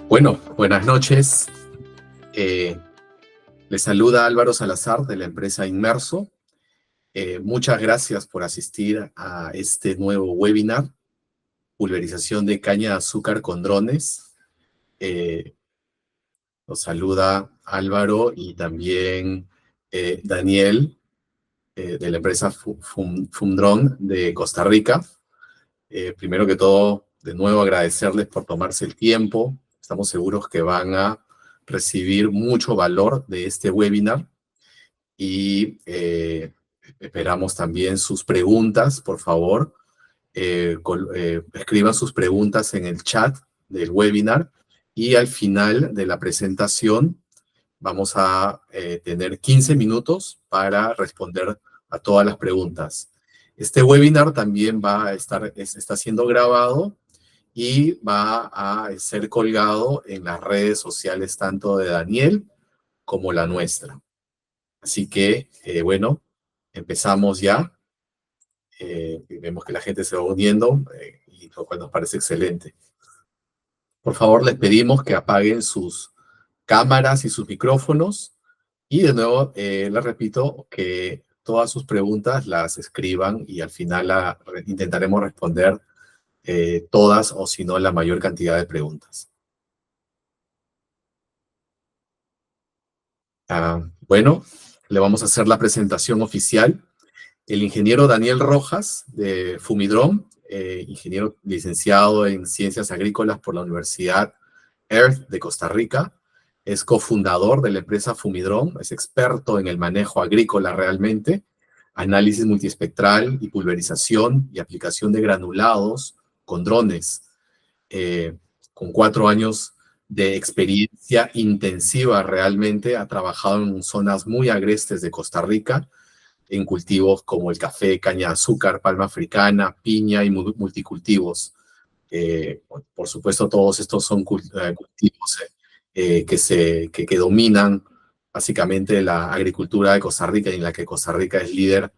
Bueno, buenas noches. Eh, Les saluda Álvaro Salazar de la empresa Inmerso. Muchas gracias por asistir a este nuevo webinar, Pulverización de caña de azúcar con drones. Los saluda Álvaro y también Daniel de la empresa Fumdrone de Costa Rica. Primero que todo, de nuevo agradecerles por tomarse el tiempo. Estamos seguros que van a recibir mucho valor de este webinar y esperamos también sus preguntas, por favor. Escriban sus preguntas en el chat del webinar y al final de la presentación vamos a tener 15 minutos para responder a todas las preguntas. Este webinar también está siendo grabado y va a ser colgado en las redes sociales tanto de Daniel como la nuestra. Así que, bueno, empezamos ya. Vemos que la gente se va uniendo, y lo cual nos parece excelente. Por favor, les pedimos que apaguen sus cámaras y sus micrófonos. Y de nuevo, les repito que todas sus preguntas las escriban y al final intentaremos responder todas o si no la mayor cantidad de preguntas. Bueno, le vamos a hacer la presentación oficial. El ingeniero Daniel Rojas de Fumidrone, ingeniero licenciado en Ciencias Agrícolas por la Universidad Earth de Costa Rica, es cofundador de la empresa Fumidrone, es experto en el manejo agrícola realmente, análisis multiespectral y pulverización y aplicación de granulados con drones, con 4 años de experiencia intensiva realmente, ha trabajado en zonas muy agrestes de Costa Rica, en cultivos como el café, caña de azúcar, palma africana, piña y multicultivos. Por supuesto, todos estos son cultivos que dominan básicamente la agricultura de Costa Rica y en la que Costa Rica es líder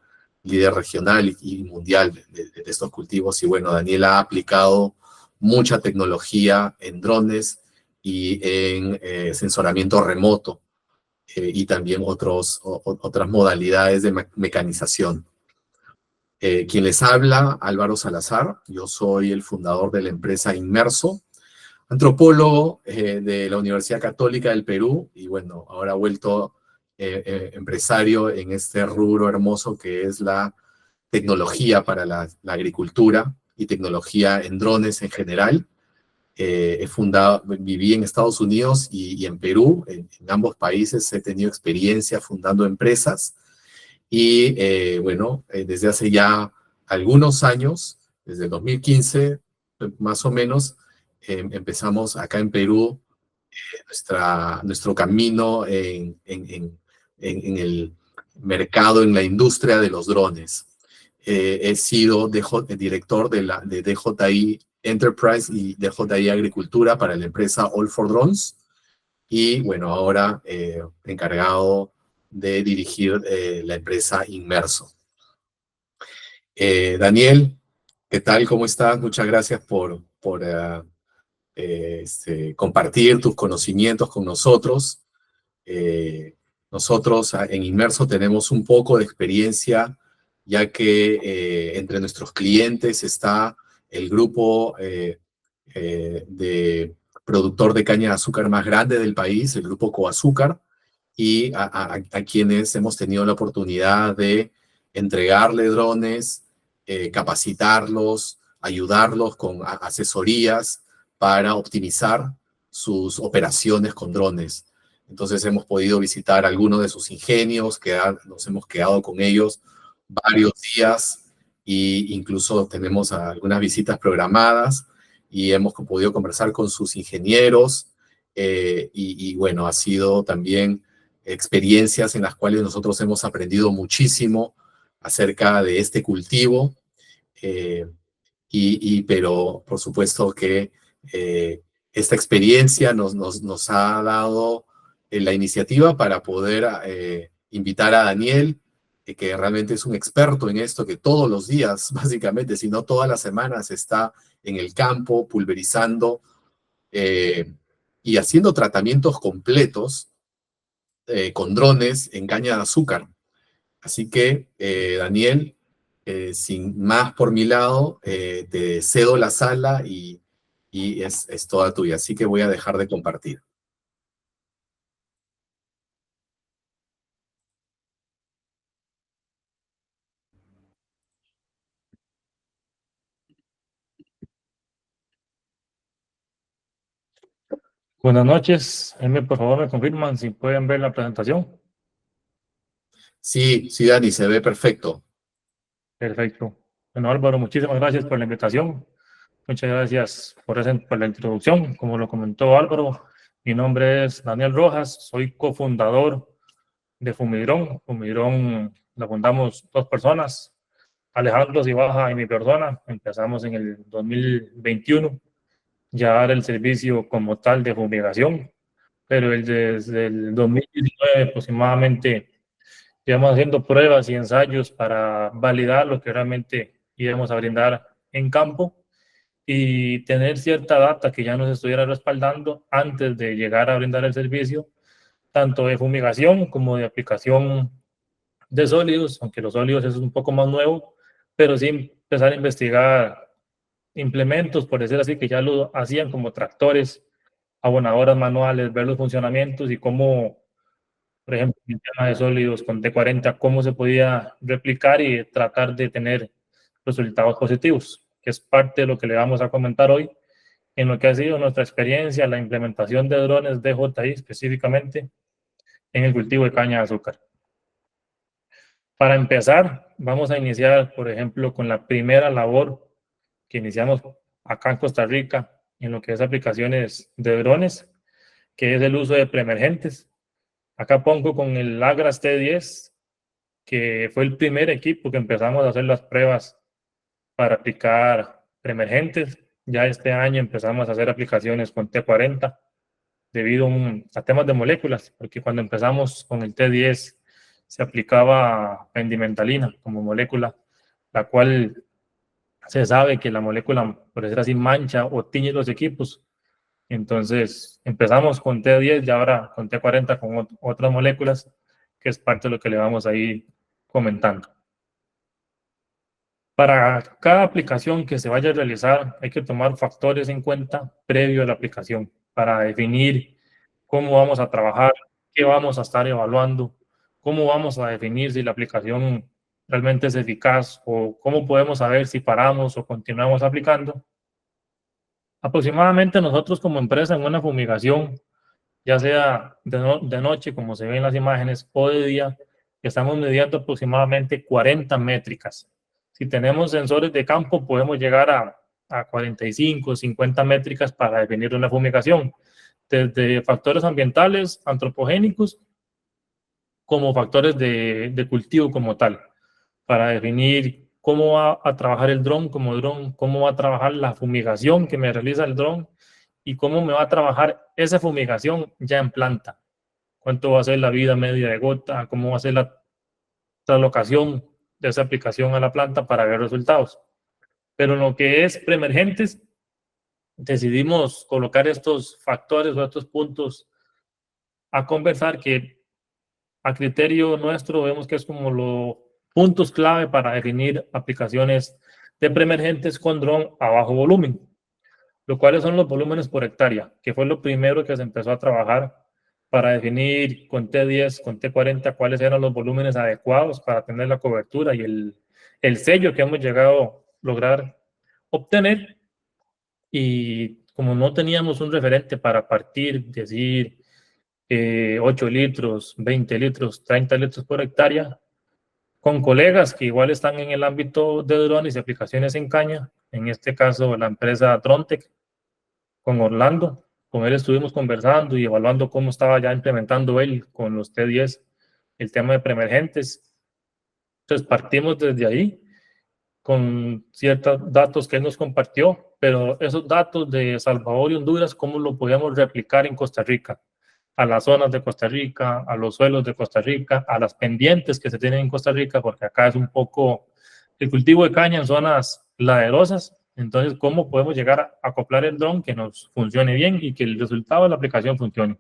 regional y mundial de estos cultivos. Y bueno, Daniel ha aplicado mucha tecnología en drones y en sensoramiento remoto y también otras modalidades de mecanización. Quien les habla, Álvaro Salazar, yo soy el fundador de la empresa Inmerso, antropólogo de la Universidad Católica del Perú y bueno, ahora vuelto empresario en este rubro hermoso que es la tecnología para la agricultura y tecnología en drones en general. Viví en Estados Unidos y en Perú, en ambos países he tenido experiencia fundando empresas y bueno, desde hace ya algunos años, desde el 2015 más o menos, empezamos acá en Perú nuestro camino en el mercado, en la industria de los drones. He sido director de DJI Enterprise y DJI Agricultura para la empresa All for Drones. Y bueno, ahora encargado de dirigir la empresa Inmerso. Daniel, ¿qué tal? ¿Cómo estás? Muchas gracias por compartir tus conocimientos con nosotros. Nosotros en Inmerso tenemos un poco de experiencia, ya que entre nuestros clientes está el grupo de productor de caña de azúcar más grande del país, el grupo Coazúcar, y a quienes hemos tenido la oportunidad de entregarle drones, capacitarlos, ayudarlos con asesorías para optimizar sus operaciones con drones. Entonces hemos podido visitar algunos de sus ingenios, nos hemos quedado con ellos varios días e incluso tenemos algunas visitas programadas y hemos podido conversar con sus ingenieros y bueno, ha sido también experiencias en las cuales nosotros hemos aprendido muchísimo acerca de este cultivo, pero por supuesto que esta experiencia nos ha dado la iniciativa para poder invitar a Daniel, que realmente es un experto en esto, que todos los días, básicamente, si no todas las semanas, está en el campo pulverizando y haciendo tratamientos completos con drones en caña de azúcar. Así que, Daniel, sin más por mi lado, te cedo la sala y es toda tuya. Así que voy a dejar de compartir. Buenas noches. Por favor, me confirman si pueden ver la presentación. Sí, sí, Dani, se ve perfecto. Perfecto. Bueno, Álvaro, muchísimas gracias por la invitación. Muchas gracias por la introducción. Como lo comentó Álvaro, mi nombre es Daniel Rojas, soy cofundador de Fumidrón. Fumidrón la fundamos dos personas, Alejandro Zibaja y mi persona. Empezamos en el 2021 ya a dar el servicio como tal de fumigación, pero desde el 2019 aproximadamente íbamos haciendo pruebas y ensayos para validar lo que realmente íbamos a brindar en campo y tener cierta data que ya nos estuviera respaldando antes de llegar a brindar el servicio, tanto de fumigación como de aplicación de sólidos, aunque los sólidos es un poco más nuevo, pero sí empezar a investigar implementos, por decir así, que ya lo hacían como tractores, abonadoras manuales, ver los funcionamientos y cómo, por ejemplo, en el tema de sólidos con T40, cómo se podía replicar y tratar de tener resultados positivos, que es parte de lo que le vamos a comentar hoy en lo que ha sido nuestra experiencia, la implementación de drones DJI específicamente en el cultivo de caña de azúcar. Para empezar, vamos a iniciar, por ejemplo, con la primera labor que iniciamos acá en Costa Rica en lo que es aplicaciones de drones, que es el uso de preemergentes. Acá pongo con el Agras T10, que fue el primer equipo que empezamos a hacer las pruebas para aplicar preemergentes. Ya este año empezamos a hacer aplicaciones con T40 debido a temas de moléculas, porque cuando empezamos con el T10 se aplicaba pendimentalina como molécula, la cual se sabe que la molécula, por decir así, mancha o tiñe los equipos. Entonces empezamos con T10 y ahora con T40 con otras moléculas, que es parte de lo que le vamos a ir comentando. Para cada aplicación que se vaya a realizar, hay que tomar factores en cuenta previo a la aplicación para definir cómo vamos a trabajar, qué vamos a estar evaluando, cómo vamos a definir si la aplicación realmente es eficaz o cómo podemos saber si paramos o continuamos aplicando. Aproximadamente nosotros como empresa en una fumigación, ya sea de noche, como se ve en las imágenes, o de día, estamos midiendo aproximadamente 40 métricas. Si tenemos sensores de campo, podemos llegar a 45, 50 métricas para definir una fumigación, desde factores ambientales, antropogénicos, como factores de cultivo como tal, para definir cómo va a trabajar el dron como dron, cómo va a trabajar la fumigación que me realiza el dron y cómo me va a trabajar esa fumigación ya en planta. Cuánto va a ser la vida media de gota, cómo va a ser la translocación de esa aplicación a la planta para ver resultados. Pero en lo que es preemergentes, decidimos colocar estos factores o estos puntos a conversar que a criterio nuestro vemos que es como los puntos clave para definir aplicaciones de preemergentes con dron a bajo volumen, lo cual son los volúmenes por hectárea, que fue lo primero que se empezó a trabajar para definir con T10, con T40, cuáles eran los volúmenes adecuados para tener la cobertura y el sello que hemos llegado a lograr obtener. Y como no teníamos un referente para partir, decir 8 litros, 20 litros, 30 litros por hectárea, con colegas que igual están en el ámbito de drones y aplicaciones en caña, en este caso la empresa Drontec, con Orlando. Con él estuvimos conversando y evaluando cómo estaba ya implementando él con los T10 el tema de preemergentes. Entonces partimos desde ahí con ciertos datos que él nos compartió, pero esos datos de Salvador y Honduras, ¿cómo lo podíamos replicar en Costa Rica? A las zonas de Costa Rica, a los suelos de Costa Rica, a las pendientes que se tienen en Costa Rica, porque acá es un poco el cultivo de caña en zonas laderosas, Entonces, ¿cómo podemos llegar a acoplar el dron que nos funcione bien y que el resultado de la aplicación funcione?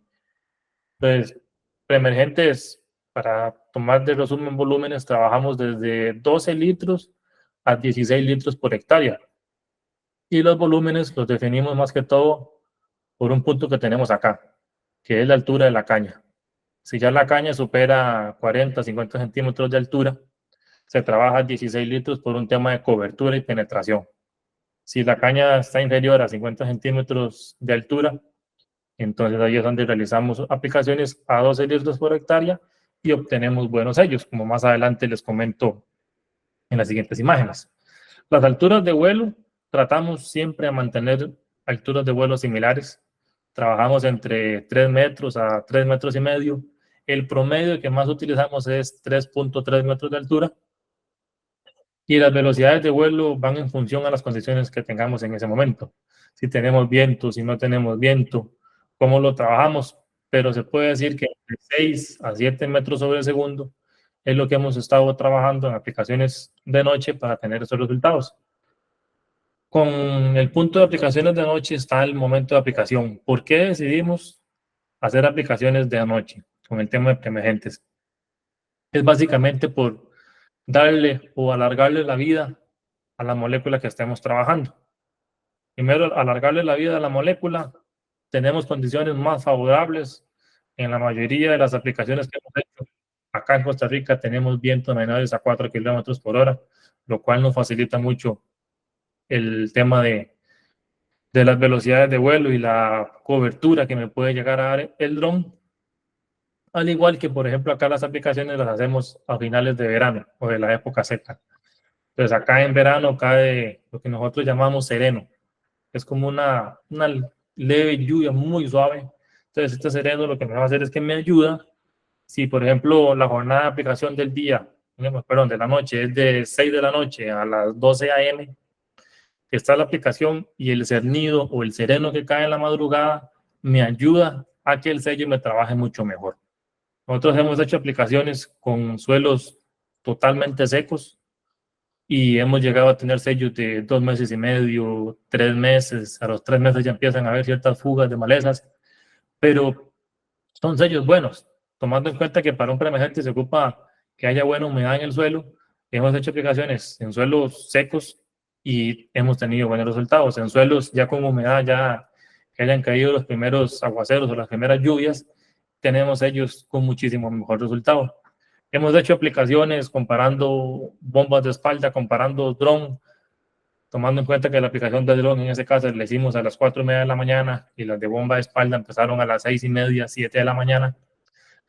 Entonces, preemergentes, para tomar de resumen volúmenes, trabajamos desde 12 litros a 16 litros por hectárea. Y los volúmenes los definimos más que todo por un punto que tenemos acá, que es la altura de la caña. Si ya la caña supera 40, 50 centímetros de altura, se trabaja 16 litros por un tema de cobertura y penetración. Si la caña está inferior a 50 centímetros de altura, entonces ahí es donde realizamos aplicaciones a 12 litros por hectárea y obtenemos buenos sellos, como más adelante les comento en las siguientes imágenes. Las alturas de vuelo, tratamos siempre de mantener alturas de vuelo similares. Trabajamos entre 3 metros a 3 metros y medio. El promedio que más utilizamos es 3.3 metros de altura. Y las velocidades de vuelo van en función a las condiciones que tengamos en ese momento. Si tenemos viento, si no tenemos viento, cómo lo trabajamos. Pero se puede decir que de 6 a 7 metros sobre segundo es lo que hemos estado trabajando en aplicaciones de noche para tener esos resultados. Con el punto de aplicaciones de noche está el momento de aplicación. ¿Por qué decidimos hacer aplicaciones de noche con el tema de preemergentes? Es básicamente por darle o alargarle la vida a la molécula que estemos trabajando. Primero, alargarle la vida a la molécula. Tenemos condiciones más favorables en la mayoría de las aplicaciones que hemos hecho. Acá en Costa Rica tenemos vientos menores a 4 kilómetros por hora, lo cual nos facilita mucho el tema de las velocidades de vuelo y la cobertura que me puede llegar a dar el dron. Al igual que, por ejemplo, acá las aplicaciones las hacemos a finales de verano o de la época seca. Entonces, acá en verano cae lo que nosotros llamamos sereno. Es como una leve lluvia muy suave. Entonces, este sereno lo que me va a hacer es que me ayuda. Si, por ejemplo, la jornada de aplicación del día, perdón, de la noche, es de 6 de la noche a las 12 a.m., que está la aplicación y el cernido o el sereno que cae en la madrugada me ayuda a que el sello me trabaje mucho mejor. Nosotros hemos hecho aplicaciones con suelos totalmente secos y hemos llegado a tener sellos de 2 meses y medio, 3 meses. A los 3 meses ya empiezan a haber ciertas fugas de malezas, pero son sellos buenos, tomando en cuenta que para un preemergente se ocupa que haya buena humedad en el suelo. Hemos hecho aplicaciones en suelos secos y hemos tenido buenos resultados. En suelos ya con humedad, ya que hayan caído los primeros aguaceros o las primeras lluvias, tenemos ellos con muchísimo mejor resultado. Hemos hecho aplicaciones comparando bombas de espalda, comparando dron, tomando en cuenta que la aplicación de dron en ese caso la hicimos a las 4:30 de la mañana y las de bomba de espalda empezaron a las 6:30, 7 de la mañana.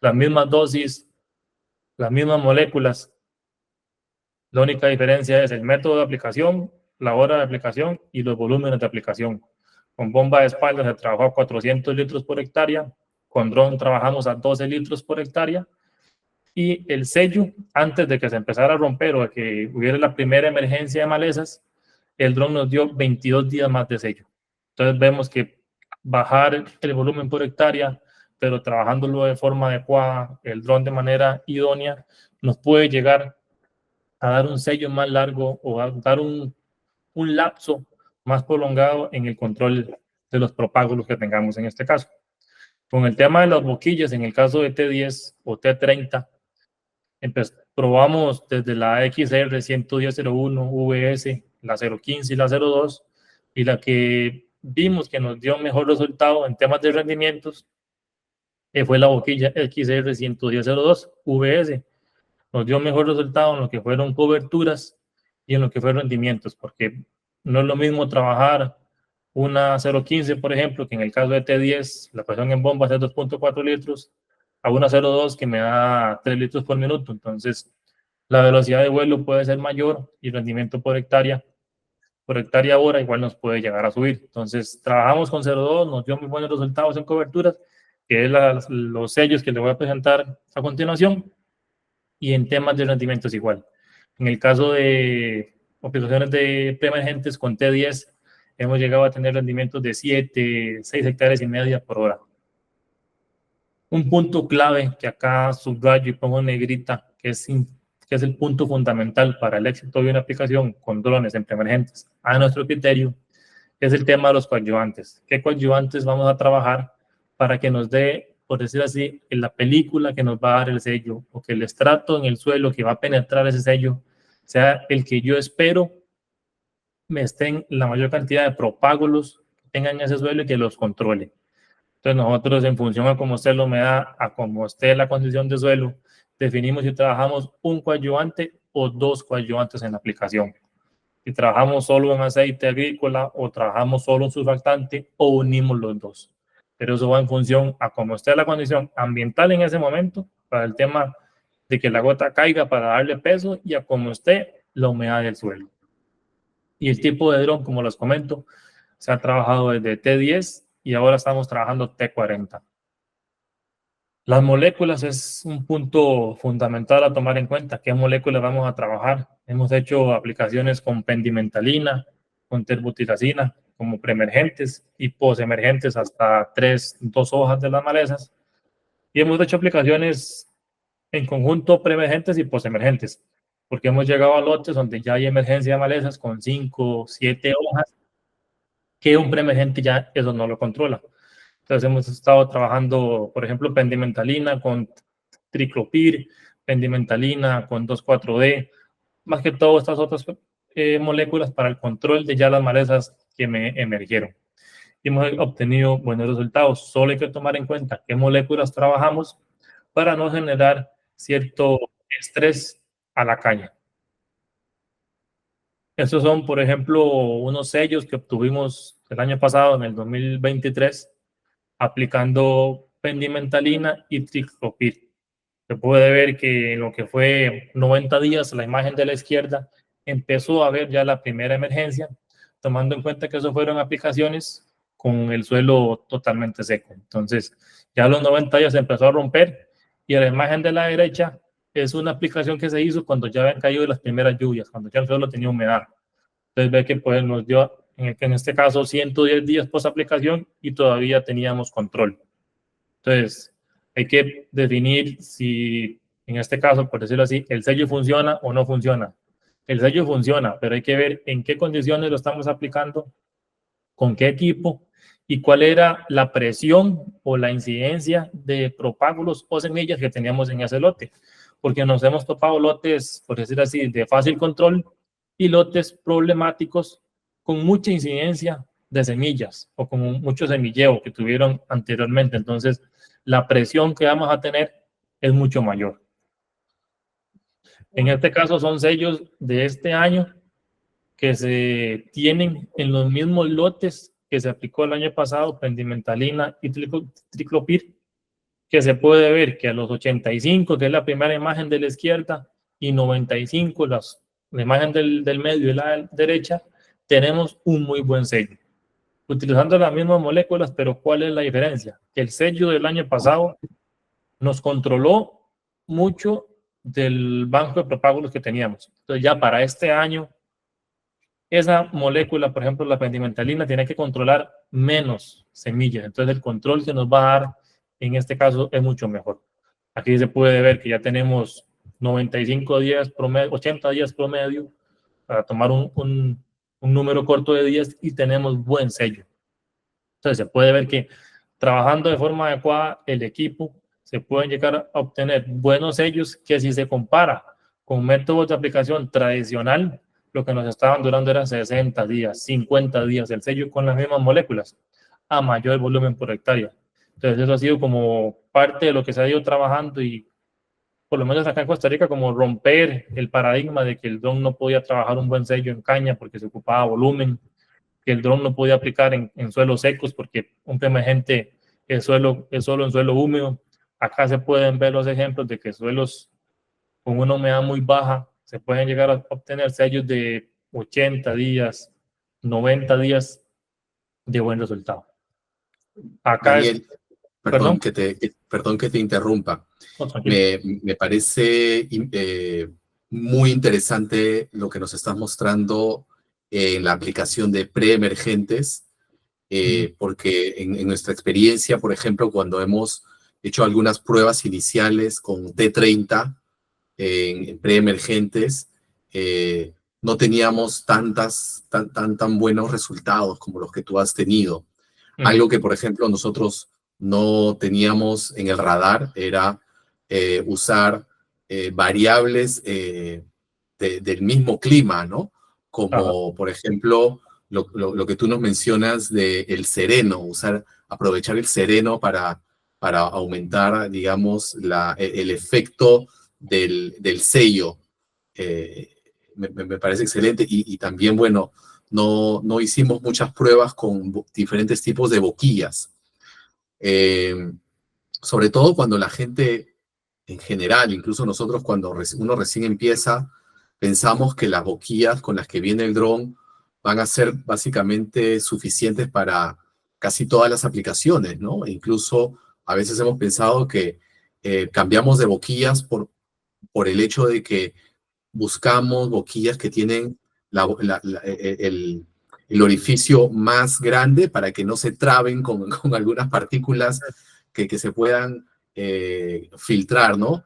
Las mismas dosis, las mismas moléculas. La única diferencia es el método de aplicación, la hora de aplicación y los volúmenes de aplicación. Con bomba de espalda se trabajó a 400 litros por hectárea, con dron trabajamos a 12 litros por hectárea, y el sello, antes de que se empezara a romper o de que hubiera la primera emergencia de malezas, el dron nos dio 22 días más de sello. Entonces vemos que bajar el volumen por hectárea, pero trabajándolo de forma adecuada, el dron de manera idónea, nos puede llegar a dar un sello más largo o a dar un lapso más prolongado en el control de los propágulos que tengamos en este caso. Con el tema de las boquillas, en el caso de T10 o T30, probamos desde la XR 11001 VS, la 015 y la 02, y la que vimos que nos dio mejor resultado en temas de rendimientos fue la boquilla XR 11002 VS. Nos dio mejor resultado en lo que fueron coberturas y en lo que fueron rendimientos, porque no es lo mismo trabajar una 015, por ejemplo, que en el caso de T10, la presión en bomba es de 2.4 litros, a una 02 que me da 3 litros por minuto. Entonces, la velocidad de vuelo puede ser mayor y el rendimiento por hectárea hora igual nos puede llegar a subir. Entonces, trabajamos con 02, nos dio muy buenos resultados en coberturas, que es los sellos que les voy a presentar a continuación, y en temas de rendimientos igual. En el caso de aplicaciones de preemergentes con T10, hemos llegado a tener rendimientos de 7, 6 hectáreas y media por hora. Un punto clave que acá subrayo y pongo en negrita, que es que es el punto fundamental para el éxito de una aplicación con drones en preemergentes, a nuestro criterio, es el tema de los coadyuvantes. ¿Qué coadyuvantes vamos a trabajar para que nos dé, por decir así, en la película que nos va a dar el sello, o que el estrato en el suelo que va a penetrar ese sello sea el que yo espero me estén la mayor cantidad de propágulos que tengan ese suelo y que los controle? Entonces nosotros, en función a cómo esté la humedad, a cómo esté la condición de suelo, definimos si trabajamos un coadyuvante o dos coadyuvantes en la aplicación. Si trabajamos solo en aceite agrícola o trabajamos solo en surfactante o unimos los dos. Pero eso va en función a cómo esté la condición ambiental en ese momento, para el tema de que la gota caiga para darle peso, y a cómo esté la humedad del suelo. Y el tipo de dron, como les comento, se ha trabajado desde T10 y ahora estamos trabajando T40. Las moléculas es un punto fundamental a tomar en cuenta. ¿Qué moléculas vamos a trabajar? Hemos hecho aplicaciones con pendimentalina, con terbutiracina, como preemergentes y posemergentes hasta 2 hojas de las malezas. Y hemos hecho aplicaciones en conjunto preemergentes y posemergentes, porque hemos llegado a lotes donde ya hay emergencia de malezas con 5, 7 hojas, que un preemergente ya eso no lo controla. Entonces hemos estado trabajando, por ejemplo, pendimentalina con triclopir, pendimentalina con 2,4-D, más que todo estas otras moléculas para el control de ya las malezas que me emergieron. Y hemos obtenido buenos resultados. Solo hay que tomar en cuenta qué moléculas trabajamos para no generar cierto estrés a la caña. Estos son, por ejemplo, unos sellos que obtuvimos el año pasado, en el 2023, aplicando pendimentalina y triclopir. Se puede ver que en lo que fue 90 días, la imagen de la izquierda, empezó a ver ya la primera emergencia, tomando en cuenta que eso fueron aplicaciones con el suelo totalmente seco. Entonces, ya a los 90 días se empezó a romper, y la imagen de la derecha es una aplicación que se hizo cuando ya habían caído las primeras lluvias, cuando ya el suelo tenía humedad. Entonces ve que pues, nos dio, en este caso, 110 días post aplicación y todavía teníamos control. Entonces, hay que definir si, en este caso, por decirlo así, el sello funciona o no funciona. El sello funciona, pero hay que ver en qué condiciones lo estamos aplicando, con qué equipo y cuál era la presión o la incidencia de propágulos o semillas que teníamos en ese lote. Porque nos hemos topado lotes, por decir así, de fácil control y lotes problemáticos con mucha incidencia de semillas o con mucho semilleo que tuvieron anteriormente. Entonces, la presión que vamos a tener es mucho mayor. En este caso son sellos de este año que se tienen en los mismos lotes que se aplicó el año pasado, pendimentalina y triclopir, que se puede ver que a los 85, que es la primera imagen de la izquierda, y 95, la imagen del medio y la derecha, tenemos un muy buen sello. Utilizando las mismas moléculas, pero ¿cuál es la diferencia? Que el sello del año pasado nos controló mucho del banco de propágulos que teníamos. Entonces ya para este año, esa molécula, por ejemplo, la pendimentalina, tiene que controlar menos semillas. Entonces el control que nos va a dar en este caso es mucho mejor. Aquí se puede ver que ya tenemos 95 días promedio, 80 días promedio para tomar un número corto de días, y tenemos buen sello. Entonces se puede ver que trabajando de forma adecuada el equipo, se pueden llegar a obtener buenos sellos que, si se compara con métodos de aplicación tradicional, lo que nos estaban durando era 60 días, 50 días el sello con las mismas moléculas a mayor volumen por hectárea. Entonces eso ha sido como parte de lo que se ha ido trabajando, y por lo menos acá en Costa Rica, como romper el paradigma de que el dron no podía trabajar un buen sello en caña porque se ocupaba volumen, que el dron no podía aplicar en suelos secos porque un preemergente es solo en suelo húmedo. Acá se pueden ver los ejemplos de que suelos con una humedad muy baja se pueden llegar a obtener sellos de 80 días, 90 días de buen resultado. Acá Daniel, perdón, perdón que te interrumpa. no, tranquilo. Me parece muy interesante lo que nos estás mostrando en la aplicación de preemergentes, porque en nuestra experiencia, por ejemplo, cuando hemos hecho algunas pruebas iniciales con T30, en preemergentes, no teníamos tan buenos resultados como los que tú has tenido. Algo que, por ejemplo, nosotros no teníamos en el radar era usar variables del mismo clima, ¿no? Como, por ejemplo, lo que tú nos mencionas del sereno, aprovechar el sereno para aumentar, digamos, el efecto del sello. Me parece excelente y también, bueno, no hicimos muchas pruebas con diferentes tipos de boquillas. Sobre todo cuando la gente en general, incluso nosotros cuando uno recién empieza, pensamos que las boquillas con las que viene el dron van a ser básicamente suficientes para casi todas las aplicaciones, ¿no? E incluso a veces hemos pensado que cambiamos de boquillas por el hecho de que buscamos boquillas que tienen el orificio más grande para que no se traben con algunas partículas que se puedan filtrar, ¿no?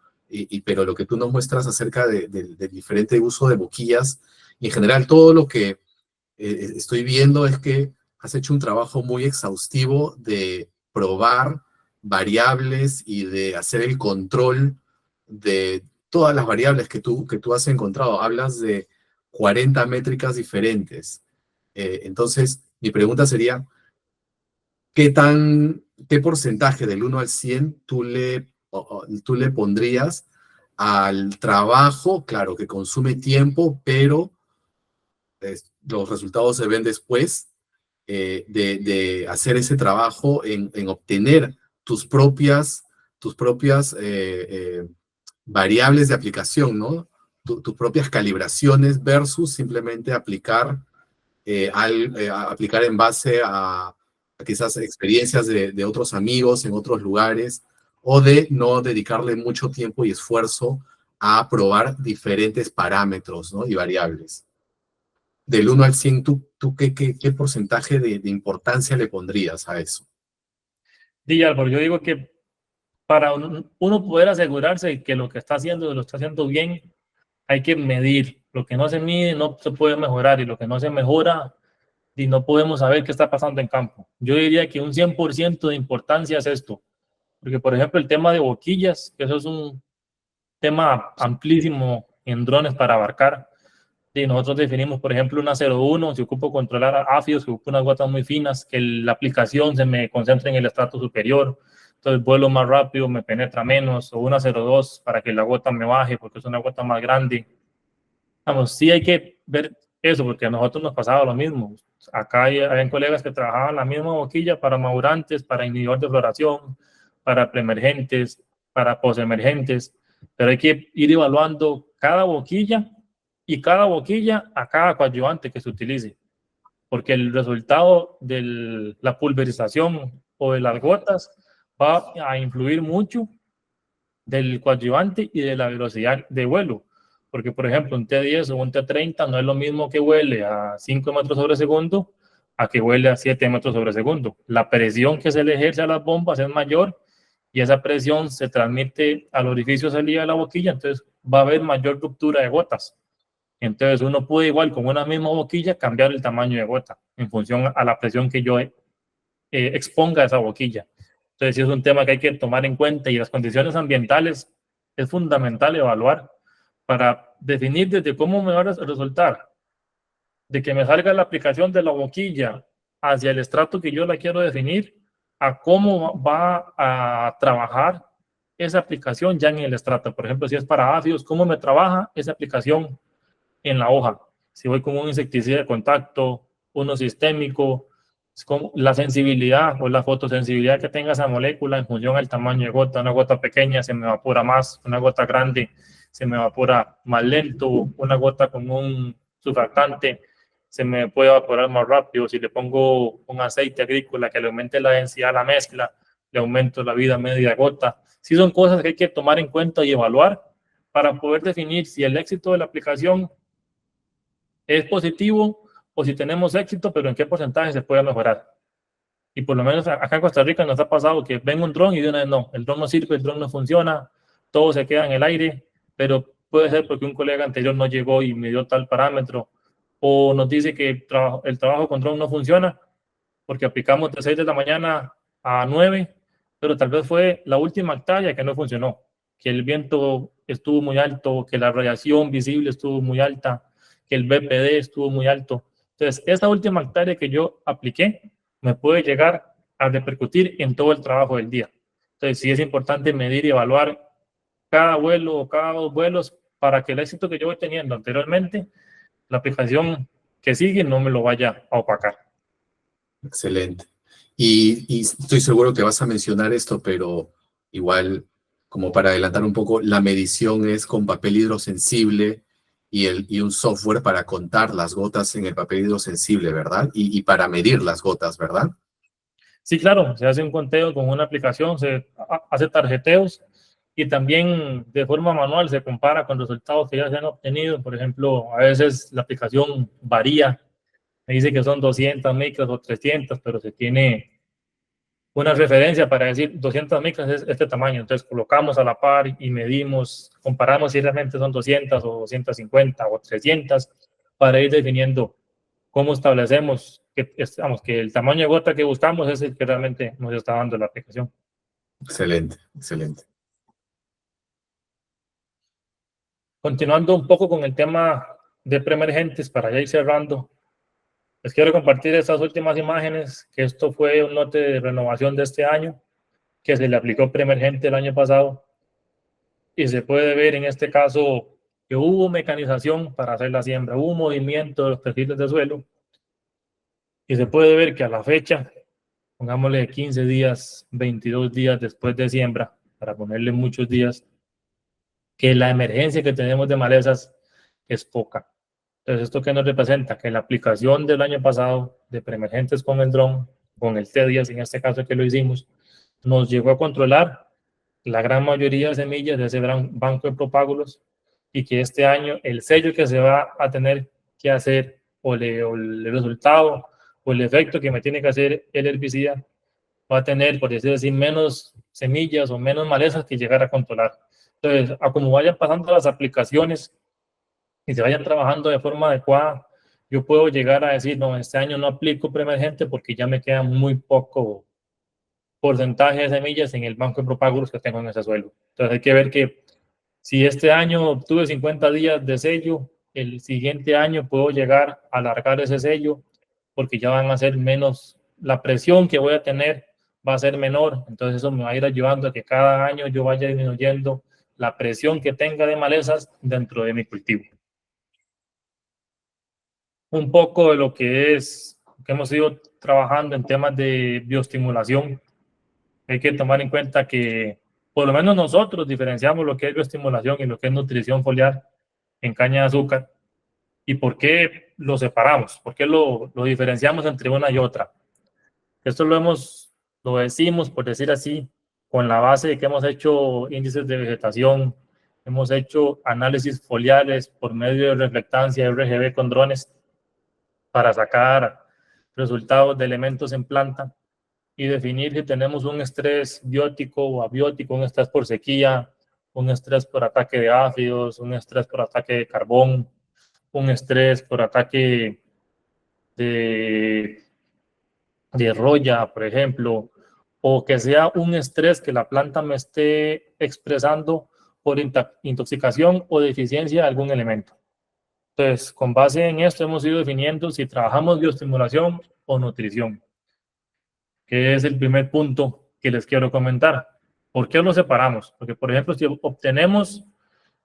Pero lo que tú nos muestras acerca del diferente uso de boquillas, y en general todo lo que estoy viendo es que has hecho un trabajo muy exhaustivo de probar variables y de hacer el control de todas las variables que tú has encontrado. Hablas de 40 métricas diferentes. Entonces, mi pregunta sería, ¿qué porcentaje del 1 al 100 tú le pondrías al trabajo? Claro, que consume tiempo, pero los resultados se ven después de hacer ese trabajo en obtener tus propias variables de aplicación, ¿no? Tus propias calibraciones versus simplemente aplicar en base a quizás experiencias de otros amigos en otros lugares, o de no dedicarle mucho tiempo y esfuerzo a probar diferentes parámetros, ¿no? Y variables. Del 1 al 100, ¿tú qué porcentaje de importancia le pondrías a eso? Álvaro, yo digo que para uno poder asegurarse de que lo que está haciendo lo está haciendo bien, hay que medir. Lo que no se mide no se puede mejorar, y lo que no se mejora, y no podemos saber qué está pasando en campo. Yo diría que un 100% de importancia es esto. Porque, por ejemplo, el tema de boquillas, que eso es un tema amplísimo en drones para abarcar. Y nosotros definimos, por ejemplo, una 0.1, si ocupo controlar áfidos, si ocupo unas gotas muy finas, que la aplicación se me concentre en el estrato superior, entonces vuelo más rápido, me penetra menos, o una 0.2 para que la gota me baje, porque es una gota más grande. Vamos, sí hay que ver eso, porque a nosotros nos pasaba lo mismo. Acá hay colegas que trabajaban la misma boquilla para madurantes, para inhibidor de floración, para preemergentes, para posemergentes, pero hay que ir evaluando cada boquilla y cada boquilla a cada coadyuvante que se utilice, porque el resultado de la pulverización o de las gotas va a influir mucho del coadyuvante y de la velocidad de vuelo. Porque, por ejemplo, un T10 o un T30 no es lo mismo que huele a 5 metros sobre segundo a que huele a 7 metros sobre segundo. La presión que se le ejerce a las bombas es mayor, y esa presión se transmite al orificio de salida de la boquilla, entonces va a haber mayor ruptura de gotas. Entonces uno puede igual con una misma boquilla cambiar el tamaño de gota en función a la presión que yo exponga a esa boquilla. Entonces sí es un tema que hay que tomar en cuenta, y las condiciones ambientales es fundamental evaluar para definir desde cómo me va a resultar de que me salga la aplicación de la boquilla hacia el estrato que yo la quiero definir, a cómo va a trabajar esa aplicación ya en el estrato. Por ejemplo, si es para áfidos, cómo me trabaja esa aplicación en la hoja. Si voy con un insecticida de contacto, uno sistémico, como la sensibilidad o la fotosensibilidad que tenga esa molécula en función al tamaño de gota. Una gota pequeña se me evapora más, una gota grande se me evapora más lento, una gota con un surfactante se me puede evaporar más rápido. Si le pongo un aceite agrícola que le aumente la densidad a la mezcla, le aumento la vida media de gota. Sí, son cosas que hay que tomar en cuenta y evaluar para poder definir si el éxito de la aplicación es positivo o si tenemos éxito, pero en qué porcentaje se puede mejorar. Y por lo menos acá en Costa Rica nos ha pasado que ven un dron y de una vez no, el dron no sirve, el dron no funciona, todo se queda en el aire, pero puede ser porque un colega anterior no llegó y me dio tal parámetro, o nos dice que el trabajo con dron no funciona porque aplicamos de 6 de la mañana a 9, pero tal vez fue la última hectárea que no funcionó, que el viento estuvo muy alto, que la radiación visible estuvo muy alta, que el BPD estuvo muy alto. Entonces, esa última hectárea que yo apliqué me puede llegar a repercutir en todo el trabajo del día. Entonces, sí es importante medir y evaluar cada vuelo o cada 2 vuelos para que el éxito que yo voy teniendo anteriormente, la aplicación que sigue no me lo vaya a opacar. Excelente. Y estoy seguro que vas a mencionar esto, pero igual, como para adelantar un poco, la medición es con papel hidrosensible y un software para contar las gotas en el papel hidrosensible, ¿verdad? Y para medir las gotas, ¿verdad? Sí, claro, se hace un conteo con una aplicación, se hace tarjeteos y también de forma manual se compara con resultados que ya se han obtenido. Por ejemplo, a veces la aplicación varía, me dice que son 200 micras o 300, pero se tiene una referencia para decir 200 micras es este tamaño. Entonces colocamos a la par y medimos, comparamos si realmente son 200 o 250 o 300 para ir definiendo cómo establecemos que el tamaño de gota que buscamos es el que realmente nos está dando la aplicación. Excelente, excelente. Continuando un poco con el tema de preemergentes, para ya ir cerrando, les quiero compartir estas últimas imágenes, que esto fue un lote de renovación de este año, que se le aplicó preemergente el año pasado, y se puede ver en este caso que hubo mecanización para hacer la siembra, hubo movimiento de los perfiles de suelo, y se puede ver que a la fecha, pongámosle 15 días, 22 días después de siembra, para ponerle muchos días, que la emergencia que tenemos de malezas es poca. Entonces, ¿esto qué nos representa? Que la aplicación del año pasado de preemergentes con el dron, con el T10 en este caso que lo hicimos, nos llegó a controlar la gran mayoría de semillas de ese gran banco de propágulos, y que este año el sello que se va a tener que hacer o el resultado o el efecto que me tiene que hacer el herbicida va a tener, por decirlo así, menos semillas o menos malezas que llegar a controlar. Entonces, a como vayan pasando las aplicaciones y se vayan trabajando de forma adecuada, yo puedo llegar a decir, no, este año no aplico preemergente porque ya me queda muy poco porcentaje de semillas en el banco de propágulos que tengo en ese suelo. Entonces hay que ver que si este año obtuve 50 días de sello, el siguiente año puedo llegar a alargar ese sello porque ya van a ser menos, la presión que voy a tener va a ser menor. Entonces eso me va a ir ayudando a que cada año yo vaya disminuyendo la presión que tenga de malezas dentro de mi cultivo. Un poco de lo que hemos ido trabajando en temas de bioestimulación. Hay que tomar en cuenta que por lo menos nosotros diferenciamos lo que es bioestimulación y lo que es nutrición foliar en caña de azúcar. ¿Y por qué lo separamos? ¿Por qué lo diferenciamos entre una y otra? Esto lo decimos, por decir así, con la base de que hemos hecho índices de vegetación, hemos hecho análisis foliares por medio de reflectancia RGB con drones para sacar resultados de elementos en planta y definir si tenemos un estrés biótico o abiótico, un estrés por sequía, un estrés por ataque de áfidos, un estrés por ataque de carbón, un estrés por ataque de roya, por ejemplo, o que sea un estrés que la planta me esté expresando por intoxicación o deficiencia de algún elemento. Entonces, con base en esto hemos ido definiendo si trabajamos bioestimulación o nutrición, que es el primer punto que les quiero comentar. ¿Por qué lo separamos? Porque, por ejemplo, si obtenemos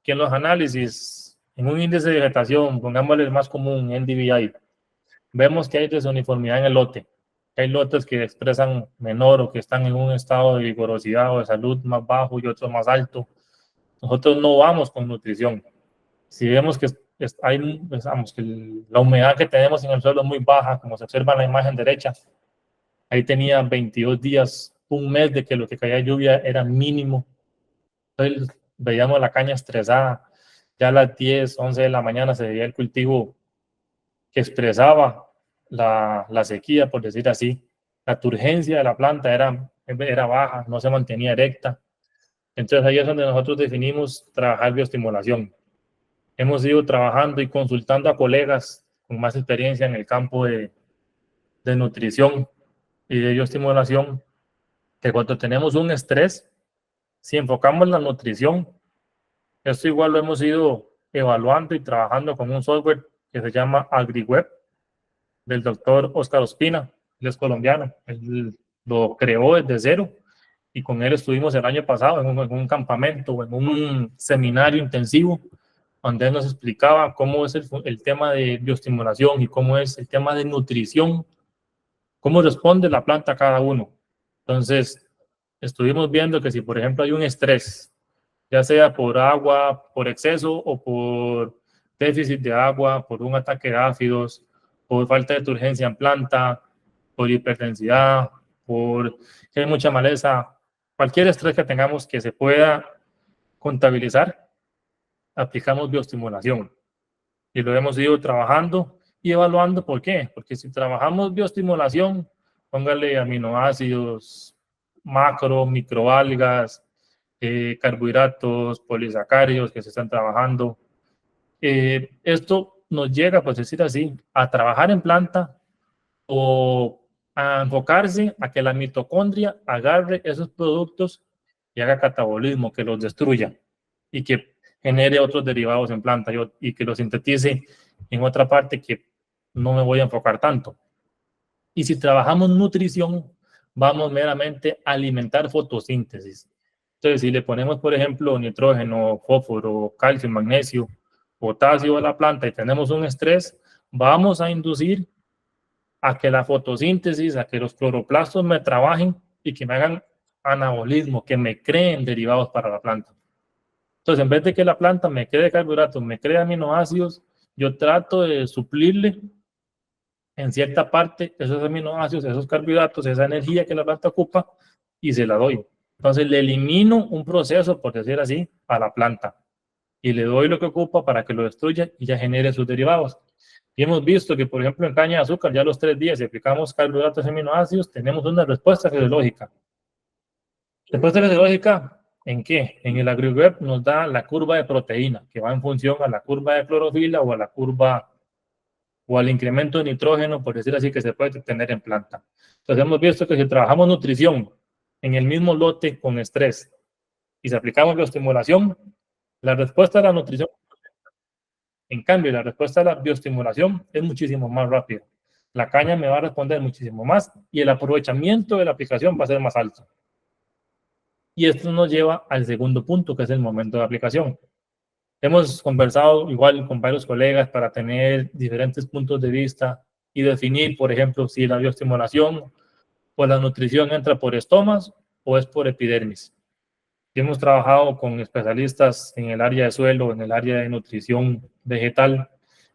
que en los análisis, en un índice de vegetación, pongámosle el más común, NDVI, vemos que hay desuniformidad en el lote. Hay lotes que expresan menor o que están en un estado de vigorosidad o de salud más bajo y otros más alto. Nosotros no vamos con nutrición. Si vemos que la humedad que tenemos en el suelo es muy baja, como se observa en la imagen derecha, ahí tenía 22 días, un mes de que lo que caía lluvia era mínimo. Entonces veíamos la caña estresada. Ya a las 10, 11 de la mañana se veía el cultivo que expresaba la sequía, por decir así. La turgencia de la planta era baja, no se mantenía erecta. Entonces ahí es donde nosotros definimos trabajar bioestimulación. hemos ido trabajando y consultando a colegas con más experiencia en el campo de nutrición y de bioestimulación, que cuando tenemos un estrés, si enfocamos la nutrición, esto igual lo hemos ido evaluando y trabajando con un software que se llama AgriWeb, del doctor Oscar Ospina, él es colombiano, él lo creó desde cero y con él estuvimos el año pasado en un campamento, en un seminario intensivo, donde él nos explicaba cómo es el tema de bioestimulación y cómo es el tema de nutrición, cómo responde la planta a cada uno. Entonces, estuvimos viendo que si, por ejemplo, hay un estrés, ya sea por agua, por exceso o por déficit de agua, por un ataque de áfidos, por falta de turgencia en planta, por hipertensidad, por que hay mucha maleza, cualquier estrés que tengamos que se pueda contabilizar, aplicamos bioestimulación. Y lo hemos ido trabajando y evaluando. ¿Por qué? Porque si trabajamos bioestimulación, póngale aminoácidos, macro, microalgas, carbohidratos, polisacáridos que se están trabajando. Esto nos llega, pues decir así, a trabajar en planta o a enfocarse a que la mitocondria agarre esos productos y haga catabolismo, que los destruya y que genere otros derivados en planta y que los sintetice en otra parte que no me voy a enfocar tanto. Y si trabajamos nutrición, vamos meramente a alimentar fotosíntesis. Entonces, si le ponemos, por ejemplo, nitrógeno, fósforo, calcio, magnesio, potasio a la planta y tenemos un estrés, vamos a inducir a que la fotosíntesis, a que los cloroplastos me trabajen y que me hagan anabolismo, que me creen derivados para la planta. Entonces, en vez de que la planta me cree carbohidratos, me cree aminoácidos, yo trato de suplirle en cierta parte esos aminoácidos, esos carbohidratos, esa energía que la planta ocupa y se la doy. Entonces, le elimino un proceso, por decir así, a la planta y le doy lo que ocupa para que lo destruya y ya genere sus derivados. Y hemos visto que, por ejemplo, en caña de azúcar, ya a los 3 días, si aplicamos carbohidratos y aminoácidos, tenemos una respuesta fisiológica. Respuesta fisiológica, ¿en qué? En el AgriWeb nos da la curva de proteína, que va en función a la curva de clorofila o a la curva o al incremento de nitrógeno, por decir así, que se puede tener en planta. Entonces hemos visto que si trabajamos nutrición en el mismo lote con estrés y si aplicamos bioestimulación, la respuesta a la nutrición, en cambio, la respuesta a la bioestimulación es muchísimo más rápida. La caña me va a responder muchísimo más y el aprovechamiento de la aplicación va a ser más alto. Y esto nos lleva al segundo punto, que es el momento de aplicación. Hemos conversado igual con varios colegas para tener diferentes puntos de vista y definir, por ejemplo, si la bioestimulación o la nutrición entra por estomas o es por epidermis. Y hemos trabajado con especialistas en el área de suelo, en el área de nutrición vegetal,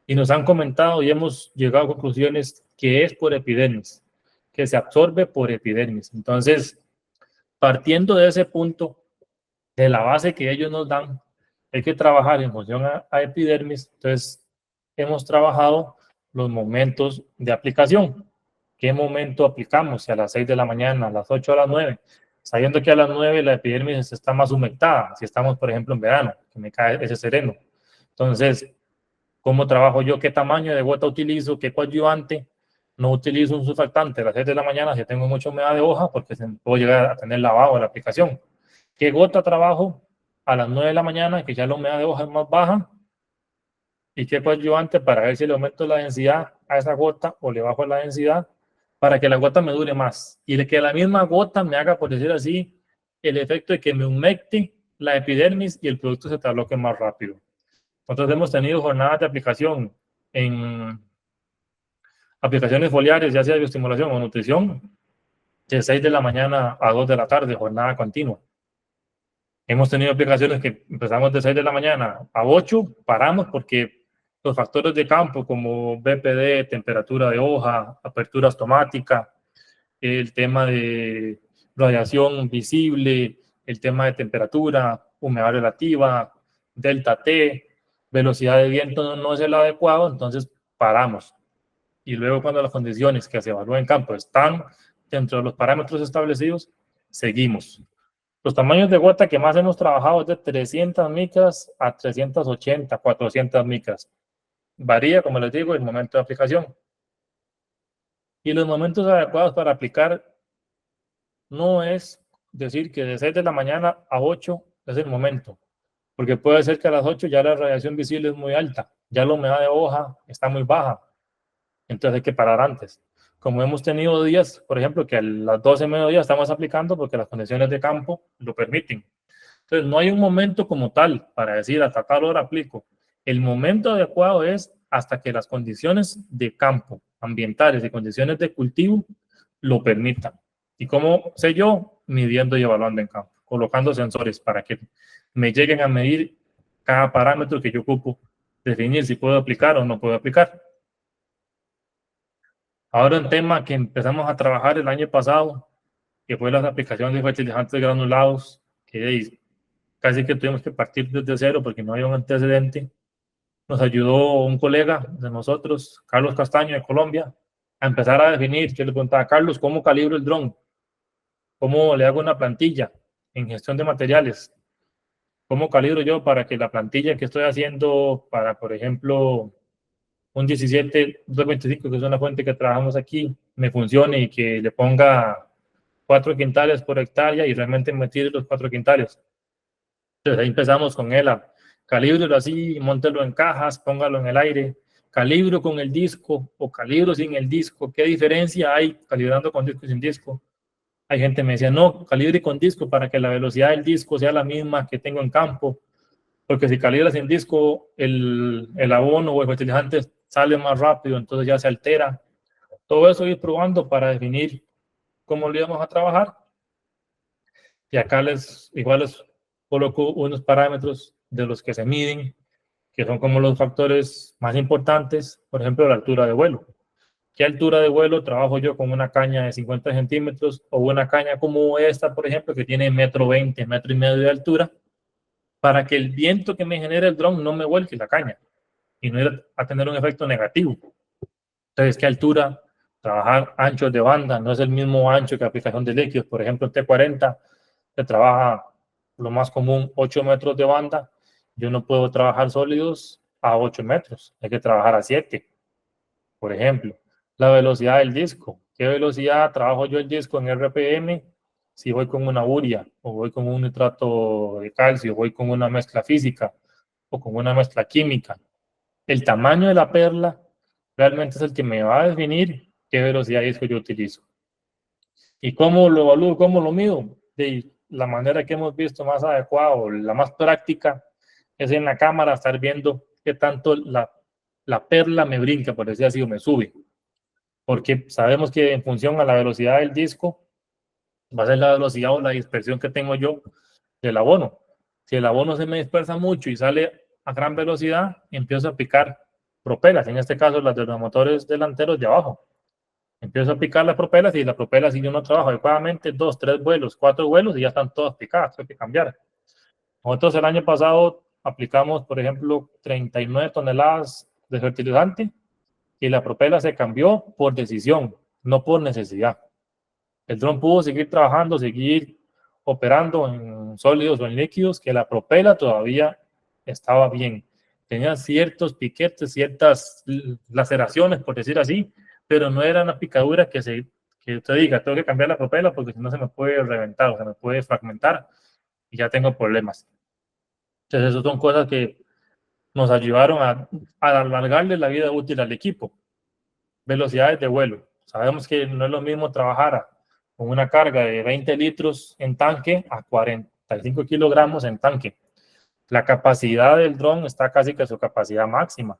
y nos han comentado y hemos llegado a conclusiones que es por epidermis, que se absorbe por epidermis. Entonces, partiendo de ese punto, de la base que ellos nos dan, hay que trabajar en función a epidermis. Entonces, hemos trabajado los momentos de aplicación. ¿Qué momento aplicamos? Si a las 6 de la mañana, a las 8, a las 9. Sabiendo que a las 9 la epidermis está más humectada. Si estamos, por ejemplo, en verano, que me cae ese sereno. Entonces, ¿cómo trabajo yo? ¿Qué tamaño de gota utilizo? ¿Qué coadyuvante? No utilizo un surfactante a las 6 de la mañana si tengo mucha humedad de hoja porque puedo llegar a tener lavado en la aplicación. ¿Qué gota trabajo a las 9 de la mañana, que ya la humedad de hoja es más baja? ¿Y qué coadyuvante para ver si le aumento la densidad a esa gota o le bajo la densidad para que la gota me dure más? Y que la misma gota me haga, por decir así, el efecto de que me humecte la epidermis y el producto se tabloque más rápido. Nosotros hemos tenido jornadas de aplicación en aplicaciones foliares, ya sea de bioestimulación o nutrición, de 6 de la mañana a 2 de la tarde, jornada continua. Hemos tenido aplicaciones que empezamos de 6 de la mañana a 8, paramos porque los factores de campo como BPD, temperatura de hoja, apertura estomática, el tema de radiación visible, el tema de temperatura, humedad relativa, delta T, velocidad de viento no es el adecuado, entonces paramos. Y luego cuando las condiciones que se evalúan en campo están dentro de los parámetros establecidos, seguimos. Los tamaños de gota que más hemos trabajado es de 300 micras a 380, 400 micras. Varía, como les digo, el momento de aplicación. Y los momentos adecuados para aplicar no es decir que de 6 de la mañana a 8 es el momento, porque puede ser que a las 8 ya la radiación visible es muy alta, ya la humedad de hoja está muy baja, entonces hay que parar antes. Como hemos tenido días, por ejemplo, que a las 12 de mediodía estamos aplicando porque las condiciones de campo lo permiten. Entonces, no hay un momento como tal para decir hasta tal hora aplico. El momento adecuado es hasta que las condiciones de campo, ambientales y condiciones de cultivo lo permitan. ¿Y cómo sé yo? Midiendo y evaluando en campo, colocando sensores para que me lleguen a medir cada parámetro que yo ocupo, definir si puedo aplicar o no puedo aplicar. Ahora un tema que empezamos a trabajar el año pasado, que fue las aplicaciones de fertilizantes granulados, que casi que tuvimos que partir desde cero porque no había un antecedente. Nos ayudó un colega de nosotros, Carlos Castaño de Colombia, a empezar a definir. Yo le preguntaba a Carlos, ¿cómo calibro el dron? ¿Cómo le hago una plantilla en gestión de materiales? ¿Cómo calibro yo para que la plantilla que estoy haciendo para, por ejemplo, un 17-225, que es una fuente que trabajamos aquí, me funcione y que le ponga 4 quintales por hectárea y realmente me tire los 4 quintales? Entonces ahí empezamos con él a calíbrelo así, móntelo en cajas, póngalo en el aire, calibro con el disco o calibro sin el disco. ¿Qué diferencia hay calibrando con disco y sin disco? Hay gente que me decía, no, calibre con disco para que la velocidad del disco sea la misma que tengo en campo, porque si calibras sin disco, el abono o el fertilizante sale más rápido, entonces ya se altera. Todo eso ir probando para definir cómo lo íbamos a trabajar. Y acá igual les coloco unos parámetros de los que se miden, que son como los factores más importantes, por ejemplo, la altura de vuelo. ¿Qué altura de vuelo trabajo yo con una caña de 50 centímetros o una caña como esta, por ejemplo, que tiene 1,20 m, 1,5 m de altura, para que el viento que me genere el dron no me vuelque la caña y no ir a tener un efecto negativo? Entonces, ¿qué altura? Trabajar anchos de banda, no es el mismo ancho que aplicación de líquidos. Por ejemplo, el T40 se trabaja lo más común 8 metros de banda. Yo no puedo trabajar sólidos a 8 metros, hay que trabajar a 7, por ejemplo. La velocidad del disco, ¿qué velocidad trabajo yo el disco en RPM? Si voy con una urea o voy con un nitrato de calcio, voy con una mezcla física o con una mezcla química. El tamaño de la perla realmente es el que me va a definir qué velocidad de disco yo utilizo. ¿Y cómo lo evalúo? ¿Cómo lo mido? De la manera que hemos visto más adecuada o la más práctica es en la cámara estar viendo qué tanto la perla me brinca, por decir así, o me sube. Porque sabemos que en función a la velocidad del disco va a ser la velocidad o la dispersión que tengo yo del abono. Si el abono se me dispersa mucho y sale a gran velocidad, empiezo a picar propelas, en este caso las de los motores delanteros de abajo. Empiezo a picar las propelas y la propela, si yo no trabajo adecuadamente, 2, 3 vuelos, 4 vuelos y ya están todas picadas, hay que cambiar. Nosotros el año pasado aplicamos, por ejemplo, 39 toneladas de fertilizante y la propela se cambió por decisión, no por necesidad. El dron pudo seguir trabajando, seguir operando en sólidos o en líquidos, que la propela todavía estaba bien. Tenía ciertos piquetes, ciertas laceraciones, por decir así, pero no era una picadura que usted diga, tengo que cambiar la propela porque si no se me puede reventar o se me puede fragmentar y ya tengo problemas. Entonces, esas son cosas que nos ayudaron a alargarle la vida útil al equipo. Velocidades de vuelo. Sabemos que no es lo mismo trabajar con una carga de 20 litros en tanque a 45 kilogramos en tanque. La capacidad del dron está casi que a su capacidad máxima.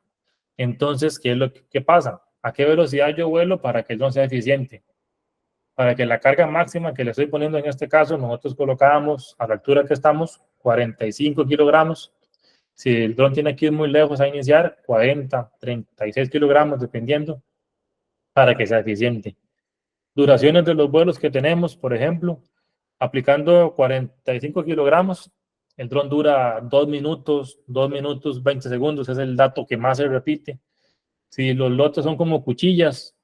Entonces, ¿qué es lo que pasa? ¿A qué velocidad yo vuelo para que el dron sea eficiente? Para que la carga máxima que le estoy poniendo en este caso, nosotros colocábamos a la altura que estamos 45 kilogramos. Si el dron tiene que ir muy lejos a iniciar, 40, 36 kilogramos, dependiendo, para que sea eficiente. Duraciones de los vuelos que tenemos, por ejemplo, aplicando 45 kilogramos, el dron dura 2 minutos, 2 minutos 20 segundos, es el dato que más se repite. Si los lotes son como cuchillas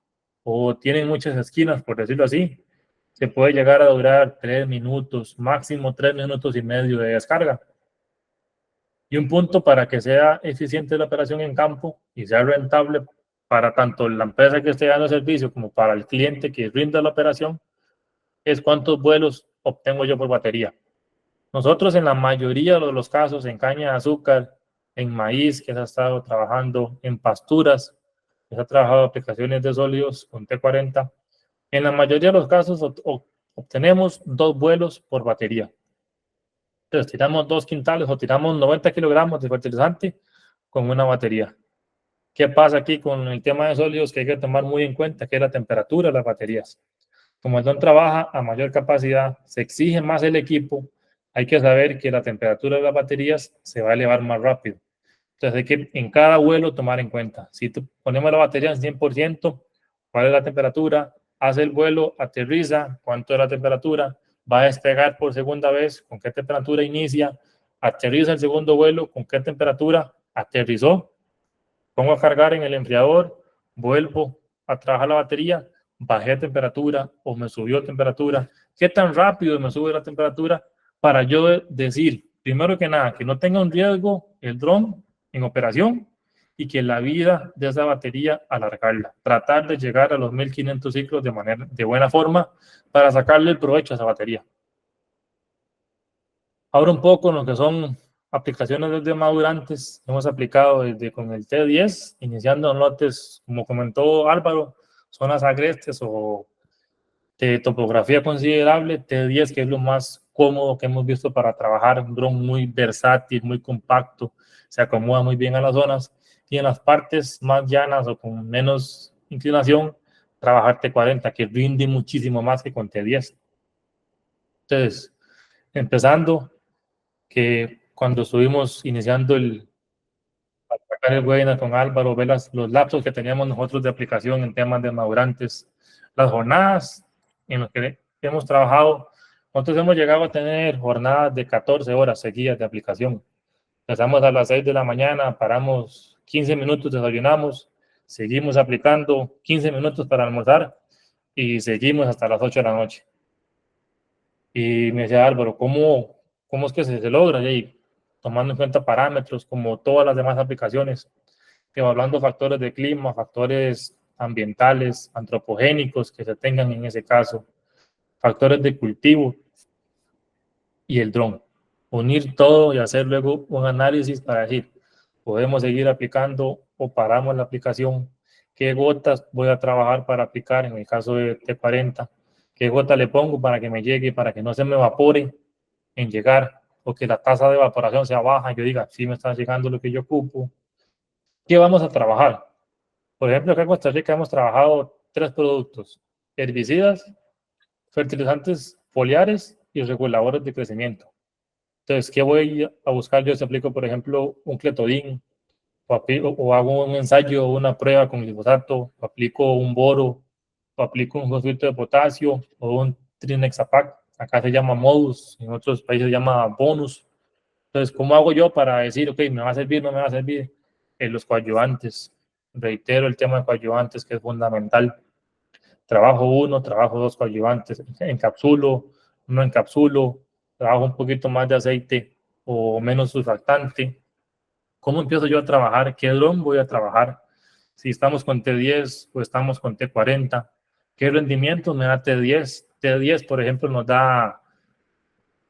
o tienen muchas esquinas, por decirlo así, se puede llegar a durar 3 minutos, máximo 3 minutos y medio de descarga. Y un punto para que sea eficiente la operación en campo y sea rentable para tanto la empresa que esté dando el servicio como para el cliente que rinda la operación, es cuántos vuelos obtengo yo por batería. Nosotros en la mayoría de los casos, en caña de azúcar, en maíz, que se ha estado trabajando, en pasturas, que se ha trabajado aplicaciones de sólidos con T40, en la mayoría de los casos obtenemos 2 vuelos por batería. Entonces tiramos 2 quintales o tiramos 90 kilogramos de fertilizante con una batería. ¿Qué pasa aquí con el tema de sólidos que hay que tomar muy en cuenta? Que es la temperatura de las baterías. Como el dron trabaja a mayor capacidad, se exige más el equipo, hay que saber que la temperatura de las baterías se va a elevar más rápido. Entonces hay que en cada vuelo tomar en cuenta. Si ponemos la batería en 100%, ¿cuál es la temperatura? Hace el vuelo, aterriza, ¿cuánto es la temperatura? Va a despegar por segunda vez, ¿con qué temperatura inicia? Aterriza el segundo vuelo, ¿con qué temperatura? Aterrizó. Pongo a cargar en el enfriador, vuelvo a trabajar la batería, bajé temperatura o me subió temperatura. ¿Qué tan rápido me sube la temperatura? Para yo decir, primero que nada, que no tenga un riesgo el dron en operación y que la vida de esa batería alargarla. Tratar de llegar a los 1500 ciclos de buena forma para sacarle el provecho a esa batería. Ahora un poco en lo que son aplicaciones desde madurantes. Hemos aplicado desde con el T10, iniciando en lotes, como comentó Álvaro, zonas agrestes o de topografía considerable. T10, que es lo más cómodo que hemos visto para trabajar, un dron muy versátil, muy compacto, se acomoda muy bien a las zonas. Y en las partes más llanas o con menos inclinación, trabajar T40, que rinde muchísimo más que con T10. Entonces, empezando, que cuando estuvimos iniciando sacar el webinar con Álvaro, ver los lapsos que teníamos nosotros de aplicación en temas de madurantes, las jornadas en las que hemos trabajado, nosotros hemos llegado a tener jornadas de 14 horas seguidas de aplicación. Empezamos a las 6 de la mañana, paramos 15 minutos, desayunamos, seguimos aplicando 15 minutos para almorzar y seguimos hasta las 8 de la noche. Y me decía Álvaro, ¿cómo es que se logra? Y tomando en cuenta parámetros como todas las demás aplicaciones, evaluando factores de clima, factores ambientales, antropogénicos que se tengan en ese caso, factores de cultivo y el dron. Unir todo y hacer luego un análisis para decir, podemos seguir aplicando o paramos la aplicación, qué gotas voy a trabajar para aplicar en el caso de T40, qué gota le pongo para que me llegue, para que no se me evapore en llegar, o que la tasa de evaporación sea baja, yo diga, sí me está llegando lo que yo ocupo. ¿Qué vamos a trabajar? Por ejemplo, acá en Costa Rica hemos trabajado 3 productos: herbicidas, fertilizantes foliares y reguladores de crecimiento. Entonces, ¿qué voy a buscar yo si aplico, por ejemplo, un cletodín, o hago un ensayo o una prueba con glifosato, o aplico un boro, o aplico un fosfato de potasio, o un trinexapac? Acá se llama modus, en otros países se llama bonus. Entonces, ¿cómo hago yo para decir, ok, me va a servir, no me va a servir? Los coadyuvantes. Reitero el tema de coadyuvantes, que es fundamental. Trabajo 1, trabajo 2 coadyuvantes, encapsulo, no encapsulo, trabajo un poquito más de aceite o menos surfactante. ¿Cómo empiezo yo a trabajar? ¿Qué dron voy a trabajar? Si estamos con T10 o estamos con T40, ¿qué rendimiento me da T10? T10, por ejemplo, nos da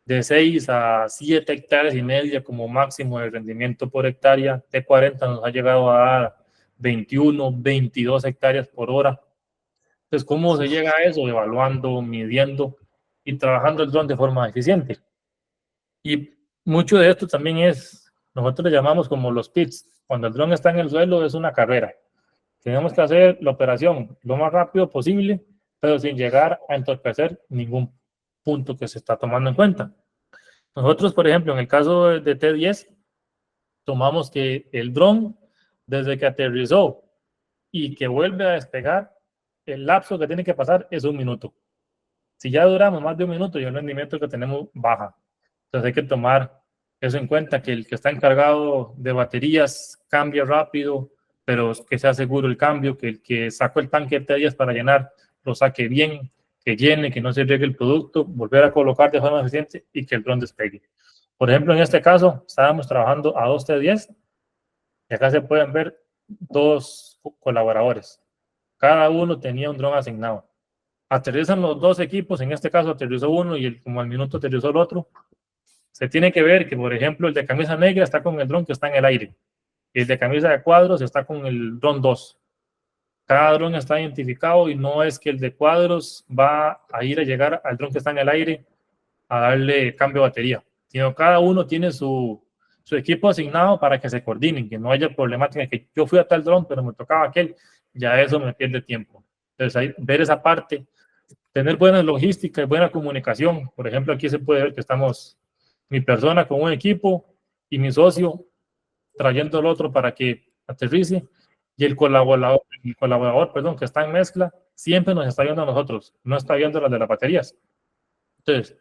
de 6 a 7 hectáreas y media como máximo de rendimiento por hectárea. T40 nos ha llegado a dar 21, 22 hectáreas por hora. Entonces, ¿cómo se llega a eso? Evaluando, midiendo y trabajando el dron de forma eficiente. Y mucho de esto también nosotros le llamamos como los pits. Cuando el dron está en el suelo es una carrera. Tenemos que hacer la operación lo más rápido posible, pero sin llegar a entorpecer ningún punto que se está tomando en cuenta. Nosotros, por ejemplo, en el caso de T10, tomamos que el dron, desde que aterrizó y que vuelve a despegar, el lapso que tiene que pasar es 1 minuto. Si ya duramos más de 1 minuto, y el rendimiento que tenemos baja. Entonces hay que tomar eso en cuenta, que el que está encargado de baterías cambie rápido, pero que sea seguro el cambio, que el que sacó el tanque de T10 para llenar lo saque bien, que llene, que no se riegue el producto, volver a colocar de forma eficiente y que el dron despegue. Por ejemplo, en este caso, estábamos trabajando a 2T10 y acá se pueden ver 2 colaboradores. Cada uno tenía un dron asignado. Aterrizan los 2 equipos, en este caso aterrizó uno y como al minuto aterrizó el otro. Se tiene que ver que, por ejemplo, el de camisa negra está con el dron que está en el aire y el de camisa de cuadros está con el dron 2. Cada dron está identificado y no es que el de cuadros va a ir a llegar al dron que está en el aire a darle cambio de batería, sino cada uno tiene su equipo asignado para que se coordinen, que no haya problemática, que yo fui a tal dron pero me tocaba aquel, ya eso me pierde tiempo. Entonces, ahí, ver esa parte, tener buena logística y buena comunicación. Por ejemplo, aquí se puede ver que estamos mi persona con un equipo y mi socio trayendo el otro para que aterrice, y el colaborador, perdón, que está en mezcla, siempre nos está viendo a nosotros, no está viendo las de las baterías. Entonces,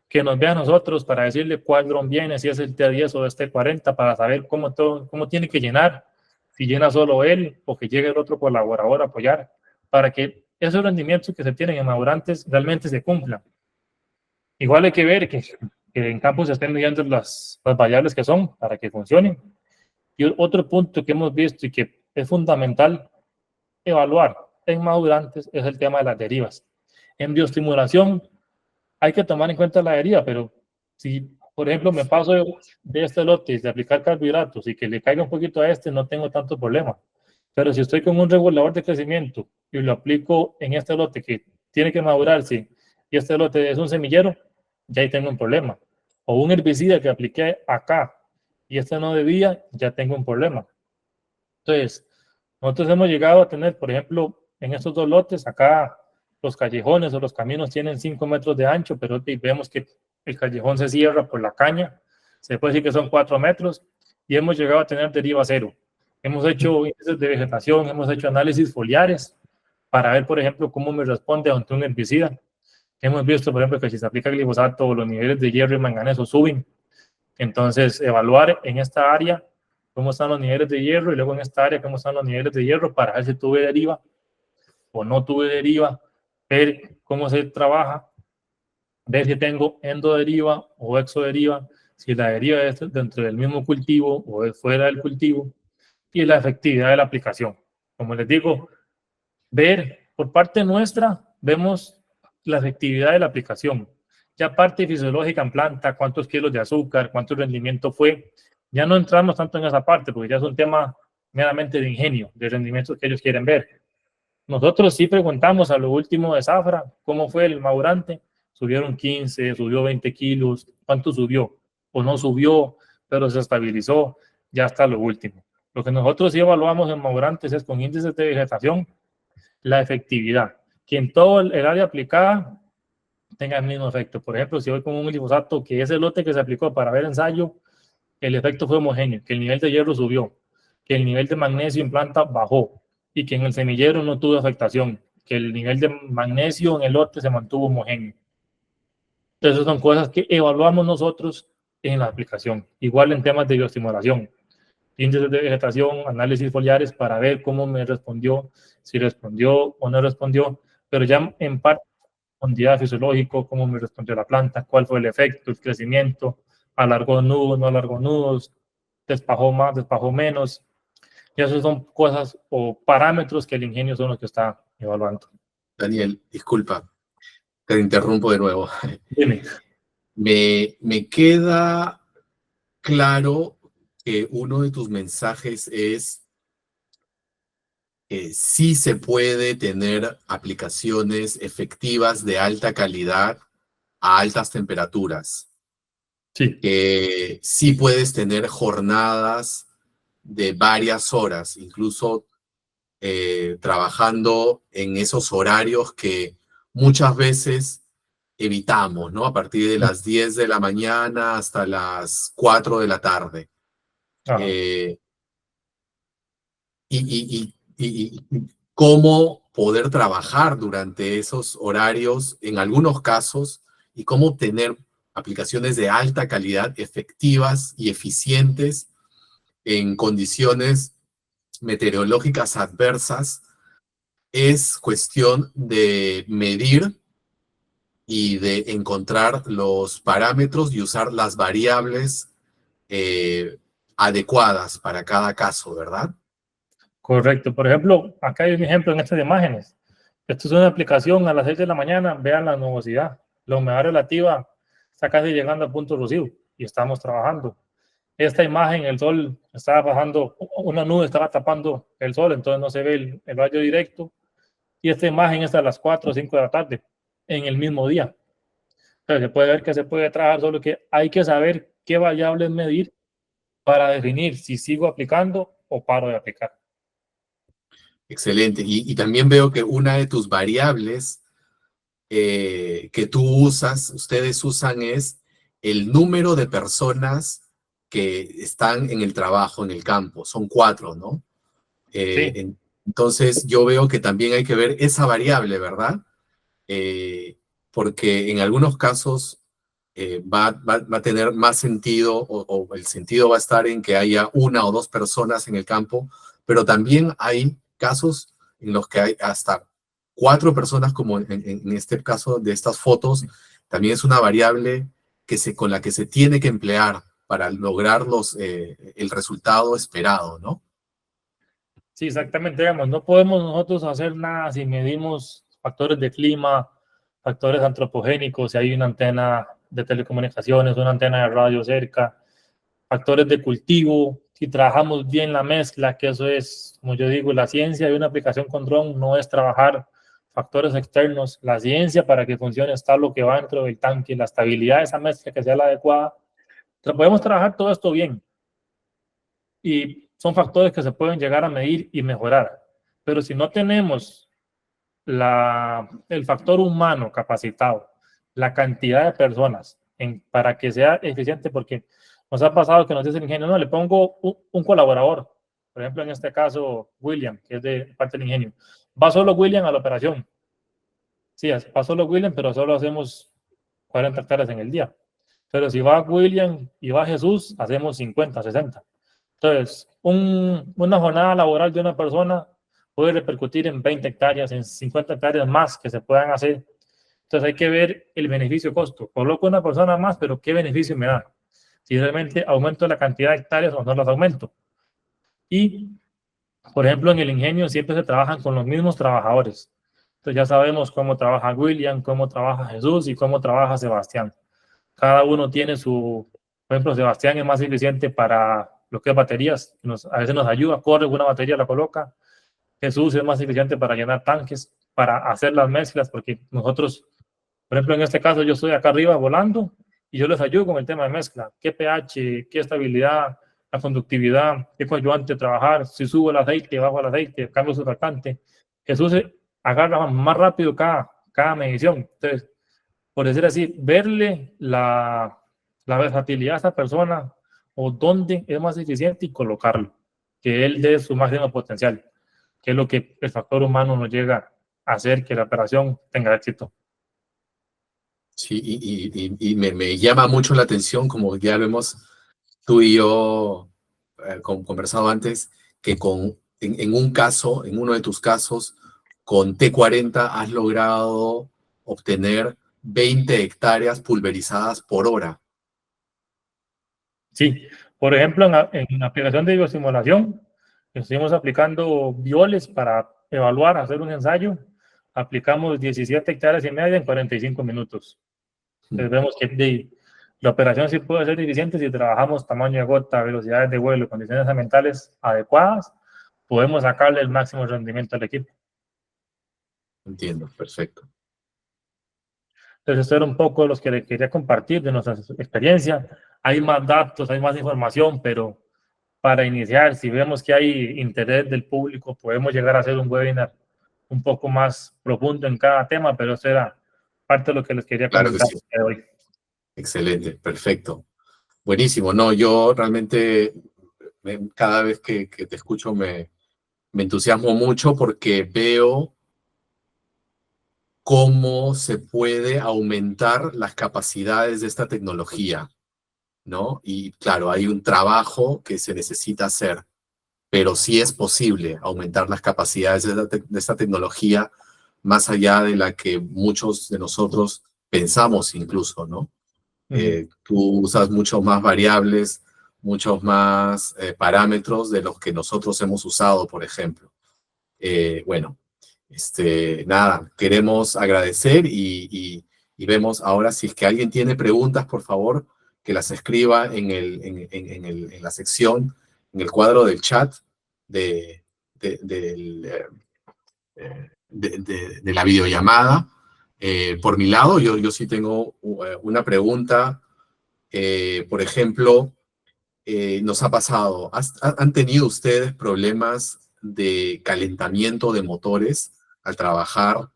que nos vea a nosotros para decirle cuál dron viene, si es el T10 o este T40, para saber cómo tiene que llenar, si llena solo él o que llegue el otro colaborador a apoyar, para que esos rendimientos que se tienen en madurantes realmente se cumplan. Igual hay que ver que en campo se estén midiendo las variables que son para que funcionen. Y otro punto que hemos visto y que es fundamental evaluar en madurantes es el tema de las derivas. En bioestimulación hay que tomar en cuenta la deriva, pero si, por ejemplo, me paso de este lote de aplicar carbohidratos y que le caiga un poquito a este, no tengo tanto problema. Pero si estoy con un regulador de crecimiento y lo aplico en este lote que tiene que madurarse y este lote es un semillero, ya ahí tengo un problema. O un herbicida que apliqué acá y este no debía, ya tengo un problema. Entonces, nosotros hemos llegado a tener, por ejemplo, en estos 2 lotes, acá los callejones o los caminos tienen 5 metros de ancho, pero vemos que el callejón se cierra por la caña, se puede decir que son 4 metros, y hemos llegado a tener deriva cero. Hemos hecho índices de vegetación, hemos hecho análisis foliares para ver, por ejemplo, cómo me responde ante un herbicida. Hemos visto, por ejemplo, que si se aplica glifosato, los niveles de hierro y manganeso suben. Entonces, evaluar en esta área cómo están los niveles de hierro y luego en esta área cómo están los niveles de hierro para ver si tuve deriva o no tuve deriva, ver cómo se trabaja, ver si tengo endoderiva o exoderiva, si la deriva es dentro del mismo cultivo o es fuera del cultivo, y la efectividad de la aplicación. Como les digo, ver por parte nuestra, vemos la efectividad de la aplicación. Ya parte fisiológica en planta, cuántos kilos de azúcar, cuánto rendimiento fue, ya no entramos tanto en esa parte, porque ya es un tema meramente de ingenio, de rendimientos que ellos quieren ver. Nosotros sí preguntamos a lo último de Zafra, ¿cómo fue el madurante? Subieron 15, subió 20 kilos, ¿cuánto subió? O no subió, pero se estabilizó, ya hasta lo último. Lo que nosotros sí evaluamos en madurantes es con índices de vegetación, la efectividad, que en todo el área aplicada tenga el mismo efecto. Por ejemplo, si voy con un glifosato, que ese lote que se aplicó para ver ensayo, el efecto fue homogéneo, que el nivel de hierro subió, que el nivel de magnesio en planta bajó y que en el semillero no tuvo afectación, que el nivel de magnesio en el lote se mantuvo homogéneo. Entonces, son cosas que evaluamos nosotros en la aplicación. Igual en temas de bioestimulación, índices de vegetación, análisis foliares para ver cómo me respondió, si respondió o no respondió, pero ya en parte profundidad fisiológico, cómo me respondió la planta, cuál fue el efecto, el crecimiento, alargó nudos, no alargó nudos, despajó más, despajó menos. Y esas son cosas o parámetros que el ingenio son los que está evaluando. Daniel, disculpa, te interrumpo de nuevo. Dime. Me queda claro que uno de tus mensajes es que sí se puede tener aplicaciones efectivas de alta calidad a altas temperaturas. Sí. Que sí puedes tener jornadas de varias horas, incluso trabajando en esos horarios que muchas veces evitamos, ¿no? A partir de las 10 de la mañana hasta las 4 de la tarde. Y cómo poder trabajar durante esos horarios en algunos casos y cómo obtener aplicaciones de alta calidad, efectivas y eficientes en condiciones meteorológicas adversas, es cuestión de medir y de encontrar los parámetros y usar las variables adecuadas para cada caso, ¿verdad? Correcto. Por ejemplo, acá hay un ejemplo en estas imágenes. Esto es una aplicación a las 6 de la mañana. Vean la nubosidad. La humedad relativa está casi llegando al punto erosivo y estamos trabajando. Esta imagen, el sol estaba bajando, una nube estaba tapando el sol, entonces no se ve el rayo directo. Y esta imagen es a las 4 o 5 de la tarde, en el mismo día. Entonces se puede ver que se puede trabajar, solo que hay que saber qué variables medir para definir si sigo aplicando o paro de aplicar. Excelente. Y también veo que una de tus variables que tú usas, ustedes usan es el número de personas que están en el trabajo, en el campo. Son 4, ¿no? Sí, Entonces yo veo que también hay que ver esa variable, ¿verdad? Porque en algunos casos va a tener más sentido o el sentido va a estar en que haya 1 o 2 personas en el campo, pero también hay casos en los que hay hasta 4 personas, como en este caso de estas fotos. También es una variable con la que se tiene que emplear para lograr el resultado esperado, ¿no? sí, exactamente. Digamos, no podemos nosotros hacer nada si medimos factores de clima, factores antropogénicos, si hay una antena de telecomunicaciones, una antena de radio cerca, factores de cultivo, si trabajamos bien la mezcla, que eso es, como yo digo, la ciencia de una aplicación con dron no es trabajar factores externos. La ciencia para que funcione está lo que va dentro del tanque, la estabilidad de esa mezcla que sea la adecuada. Entonces, podemos trabajar todo esto bien y son factores que se pueden llegar a medir y mejorar. Pero si no tenemos el factor humano capacitado, la cantidad de personas para que sea eficiente, porque nos ha pasado que nos dice el ingenio, no, le pongo un colaborador, por ejemplo, en este caso, William, que es de parte del ingenio. Va solo William a la operación. Sí, va solo William, pero solo hacemos 40 hectáreas en el día. Pero si va William y va Jesús, hacemos 50, 60. Entonces, una jornada laboral de una persona puede repercutir en 20 hectáreas, en 50 hectáreas más que se puedan hacer. Entonces hay que ver el beneficio-costo. Coloco una persona más, pero ¿qué beneficio me da? Si realmente aumento la cantidad de hectáreas o no las aumento. Y, por ejemplo, en el ingenio siempre se trabajan con los mismos trabajadores. Entonces ya sabemos cómo trabaja William, cómo trabaja Jesús y cómo trabaja Sebastián. Cada uno tiene por ejemplo, Sebastián es más eficiente para lo que es baterías, a veces nos ayuda, corre una batería, la coloca. Jesús es más eficiente para llenar tanques, para hacer las mezclas, porque nosotros, por ejemplo, en este caso, yo estoy acá arriba volando y yo les ayudo con el tema de mezcla, qué pH, qué estabilidad, la conductividad, qué coadyuvante trabajar, si subo el aceite, bajo el aceite, cambio surfactante. Jesús agarra más rápido cada medición. Entonces, por decir así, verle la versatilidad a esta persona o dónde es más eficiente y colocarlo, que él dé su máximo potencial, que es lo que el factor humano nos llega a hacer que la operación tenga éxito. Sí, y me llama mucho la atención, como ya lo hemos tú y yo conversado antes, que en un caso, en uno de tus casos, con T40 has logrado obtener 20 hectáreas pulverizadas por hora. Sí, por ejemplo, en la aplicación de biosimulación, estuvimos aplicando violes para evaluar, hacer un ensayo, aplicamos 17 hectáreas y media en 45 minutos. Entonces vemos que la operación sí puede ser eficiente si trabajamos tamaño de gota, velocidades de vuelo, condiciones ambientales adecuadas, podemos sacarle el máximo rendimiento al equipo. Entiendo, perfecto. Entonces, esto era un poco los que les quería compartir de nuestra experiencia. Hay más datos, hay más información, pero para iniciar, si vemos que hay interés del público, podemos llegar a hacer un webinar un poco más profundo en cada tema, pero eso era parte de lo que les quería Claro que comentar sí. hoy. Excelente, perfecto. Buenísimo. No, yo realmente cada vez que te escucho me entusiasmo mucho porque veo cómo se puede aumentar las capacidades de esta tecnología, ¿no? Y claro, hay un trabajo que se necesita hacer, pero sí es posible aumentar las capacidades de esta tecnología más allá de la que muchos de nosotros pensamos incluso, ¿no? Ujú. Tú usas muchos más variables, muchos más parámetros de los que nosotros hemos usado, por ejemplo. Bueno, nada, queremos agradecer y vemos ahora si es que alguien tiene preguntas, por favor, que las escriba en la sección, en el cuadro del chat de, de, del, de la videollamada. Por mi lado, yo sí tengo una pregunta. Por ejemplo, nos ha pasado, ¿han tenido ustedes problemas de calentamiento de motores al trabajar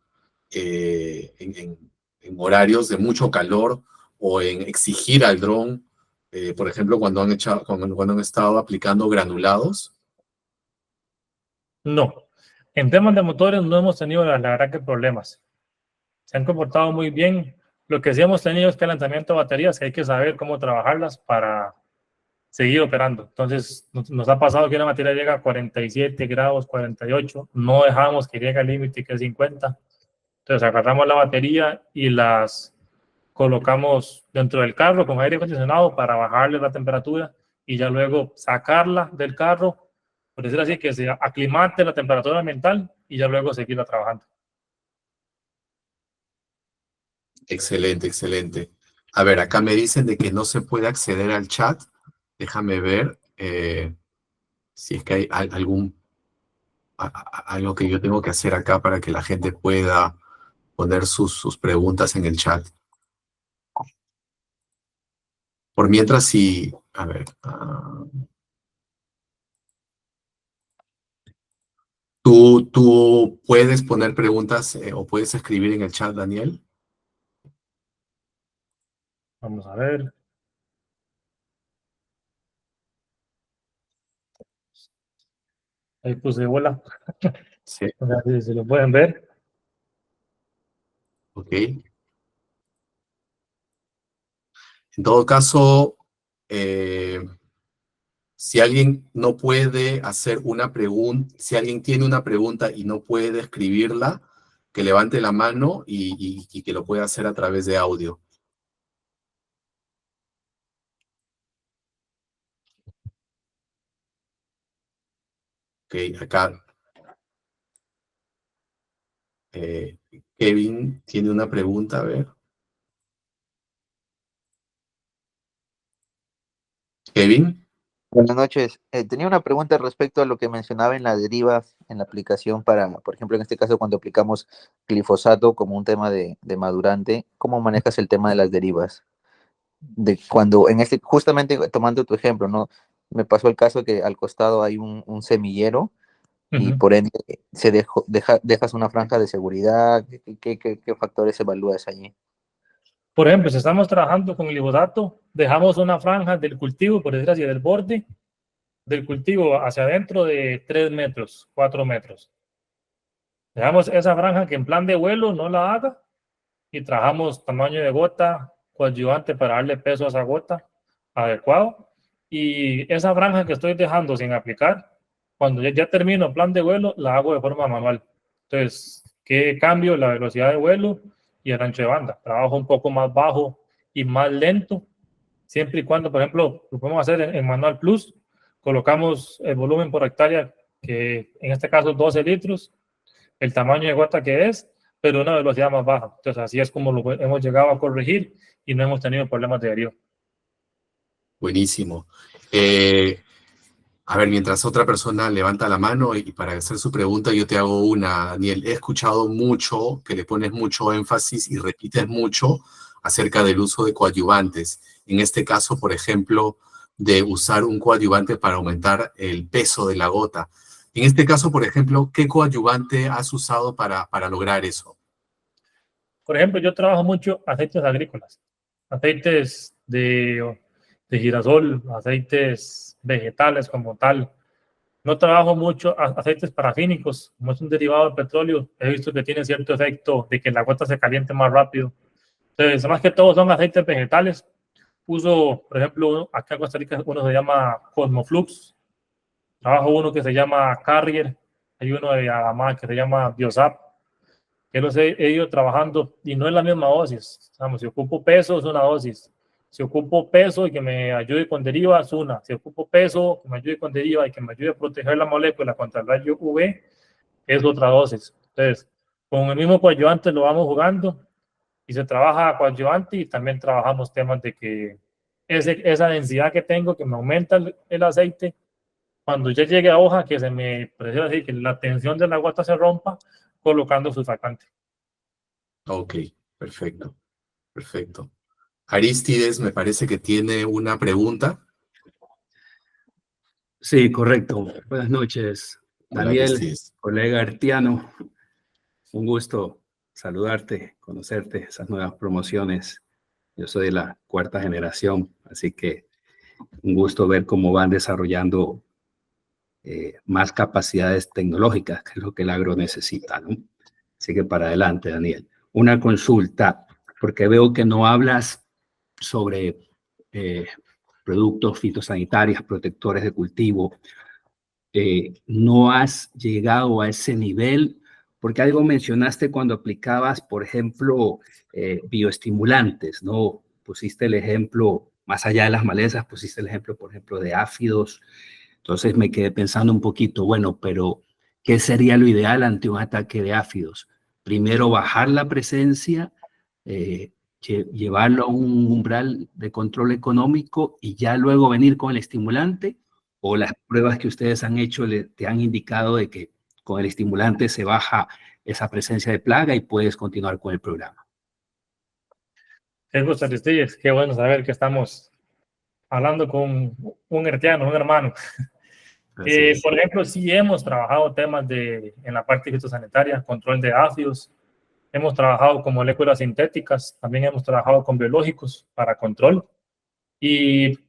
en horarios de mucho calor o en exigir al dron, por ejemplo, cuando han estado aplicando granulados? No, en temas de motores no hemos tenido la verdad que problemas. Se han comportado muy bien. Lo que sí hemos tenido es calentamiento de baterías, que hay que saber cómo trabajarlas para seguir operando. Entonces, nos ha pasado que una batería llega a 47 grados, 48, no dejamos que llegue al límite que es 50. Entonces, agarramos la batería y las colocamos dentro del carro con aire acondicionado para bajarle la temperatura y ya luego sacarla del carro, por decir así, que se aclimate la temperatura ambiental y ya luego seguirla trabajando. Excelente, excelente. A ver, acá me dicen de que no se puede acceder al chat. Déjame ver si es que hay algo que yo tengo que hacer acá para que la gente pueda poner sus preguntas en el chat. Por mientras, sí, a ver. ¿Tú puedes poner preguntas o puedes escribir en el chat, Daniel? Vamos a ver. Ahí puse bola. Sí, A ver si lo pueden ver. ok. En todo caso, si alguien no puede hacer una pregunta, si alguien tiene una pregunta y no puede escribirla, que levante la mano y que lo pueda hacer a través de audio. Ok, acá Kevin tiene una pregunta, a ver. Kevin, Buenas noches. Tenía una pregunta respecto a lo que mencionaba en las derivas en la aplicación para, por ejemplo, en este caso, cuando aplicamos glifosato como un tema de madurante, ¿cómo manejas el tema de las derivas? De cuando, justamente tomando tu ejemplo, ¿no? Me pasó el caso que al costado hay un semillero y Ujú. por ende dejas una franja de seguridad. ¿Qué factores evalúas allí? Por ejemplo, si estamos trabajando con glifosato, dejamos una franja del cultivo, por decir así, del borde del cultivo hacia adentro de 3 metros, 4 metros. Dejamos esa franja que en plan de vuelo no la haga y trabajamos tamaño de gota, coadyuvante para darle peso a esa gota adecuado. Y esa franja que estoy dejando sin aplicar, cuando ya termino el plan de vuelo, la hago de forma manual. Entonces, ¿qué cambio? La velocidad de vuelo y el ancho de banda. Trabajo un poco más bajo y más lento, siempre y cuando, por ejemplo, lo podemos hacer en Manual Plus, colocamos el volumen por hectárea, que en este caso 12 litros, el tamaño de gota que es, pero una velocidad más baja. Entonces, así es como lo hemos llegado a corregir y no hemos tenido problemas de deriva. buenísimo. A ver, mientras otra persona levanta la mano y para hacer su pregunta, yo te hago una, Daniel. He escuchado mucho que le pones mucho énfasis y repites mucho acerca del uso de coadyuvantes. En este caso, por ejemplo, de usar un coadyuvante para aumentar el peso de la gota. En este caso, por ejemplo, ¿qué coadyuvante has usado para lograr eso? Por ejemplo, yo trabajo mucho aceites agrícolas, aceites de girasol, aceites vegetales como tal. No trabajo mucho aceites parafínicos, como es un derivado del petróleo. He visto que tiene cierto efecto de que la gota se caliente más rápido. Entonces, más que todo son aceites vegetales. Uso, por ejemplo, acá en Costa Rica uno se llama Cosmoflux. Trabajo uno que se llama Carrier. Hay uno de Adamá que se llama Biosap. que los he ido trabajando y no es la misma dosis. Vamos, si ocupo peso es una dosis. Si ocupo peso y que me ayude con deriva es una. Si ocupo peso que me ayude con deriva y que me ayude a proteger la molécula contra el rayo UV es otra dosis. Entonces, con el mismo coadyuvante lo vamos jugando y se trabaja coadyuvante y también trabajamos temas de que esa densidad que tengo, que me aumenta el aceite, cuando ya llegue a hoja, que se me presiona así, que la tensión de la gota se rompa, colocando surfactante. Ok, perfecto, perfecto. Arístides me parece que tiene una pregunta. Sí, correcto. Buenas noches, Hola, Daniel, Arístides. colega artiano. Un gusto saludarte, conocerte, esas nuevas promociones. Yo soy de la cuarta generación, así que un gusto ver cómo van desarrollando más capacidades tecnológicas, que es lo que el agro necesita, ¿no? Así que para adelante, Daniel. Una consulta, porque veo que no hablas sobre productos fitosanitarios, protectores de cultivo. No has llegado a ese nivel, porque algo mencionaste cuando aplicabas, por ejemplo, bioestimulantes, ¿no? Pusiste el ejemplo, más allá de las malezas, pusiste el ejemplo, por ejemplo, de áfidos. Entonces me quedé pensando un poquito, bueno, pero ¿qué sería lo ideal ante un ataque de áfidos? Primero bajar la presencia, eh, llevarlo a un umbral de control económico y ya luego venir con el estimulante, o las pruebas que ustedes han hecho te han indicado de que con el estimulante se baja esa presencia de plaga y puedes continuar con el programa. Qué gusto, Aristides. Qué bueno saber que estamos hablando con un hertiano, un hermano. Por ejemplo, sí hemos trabajado temas en la parte fitosanitaria, control de áfidos. Hemos trabajado con moléculas sintéticas, también hemos trabajado con biológicos para control. Y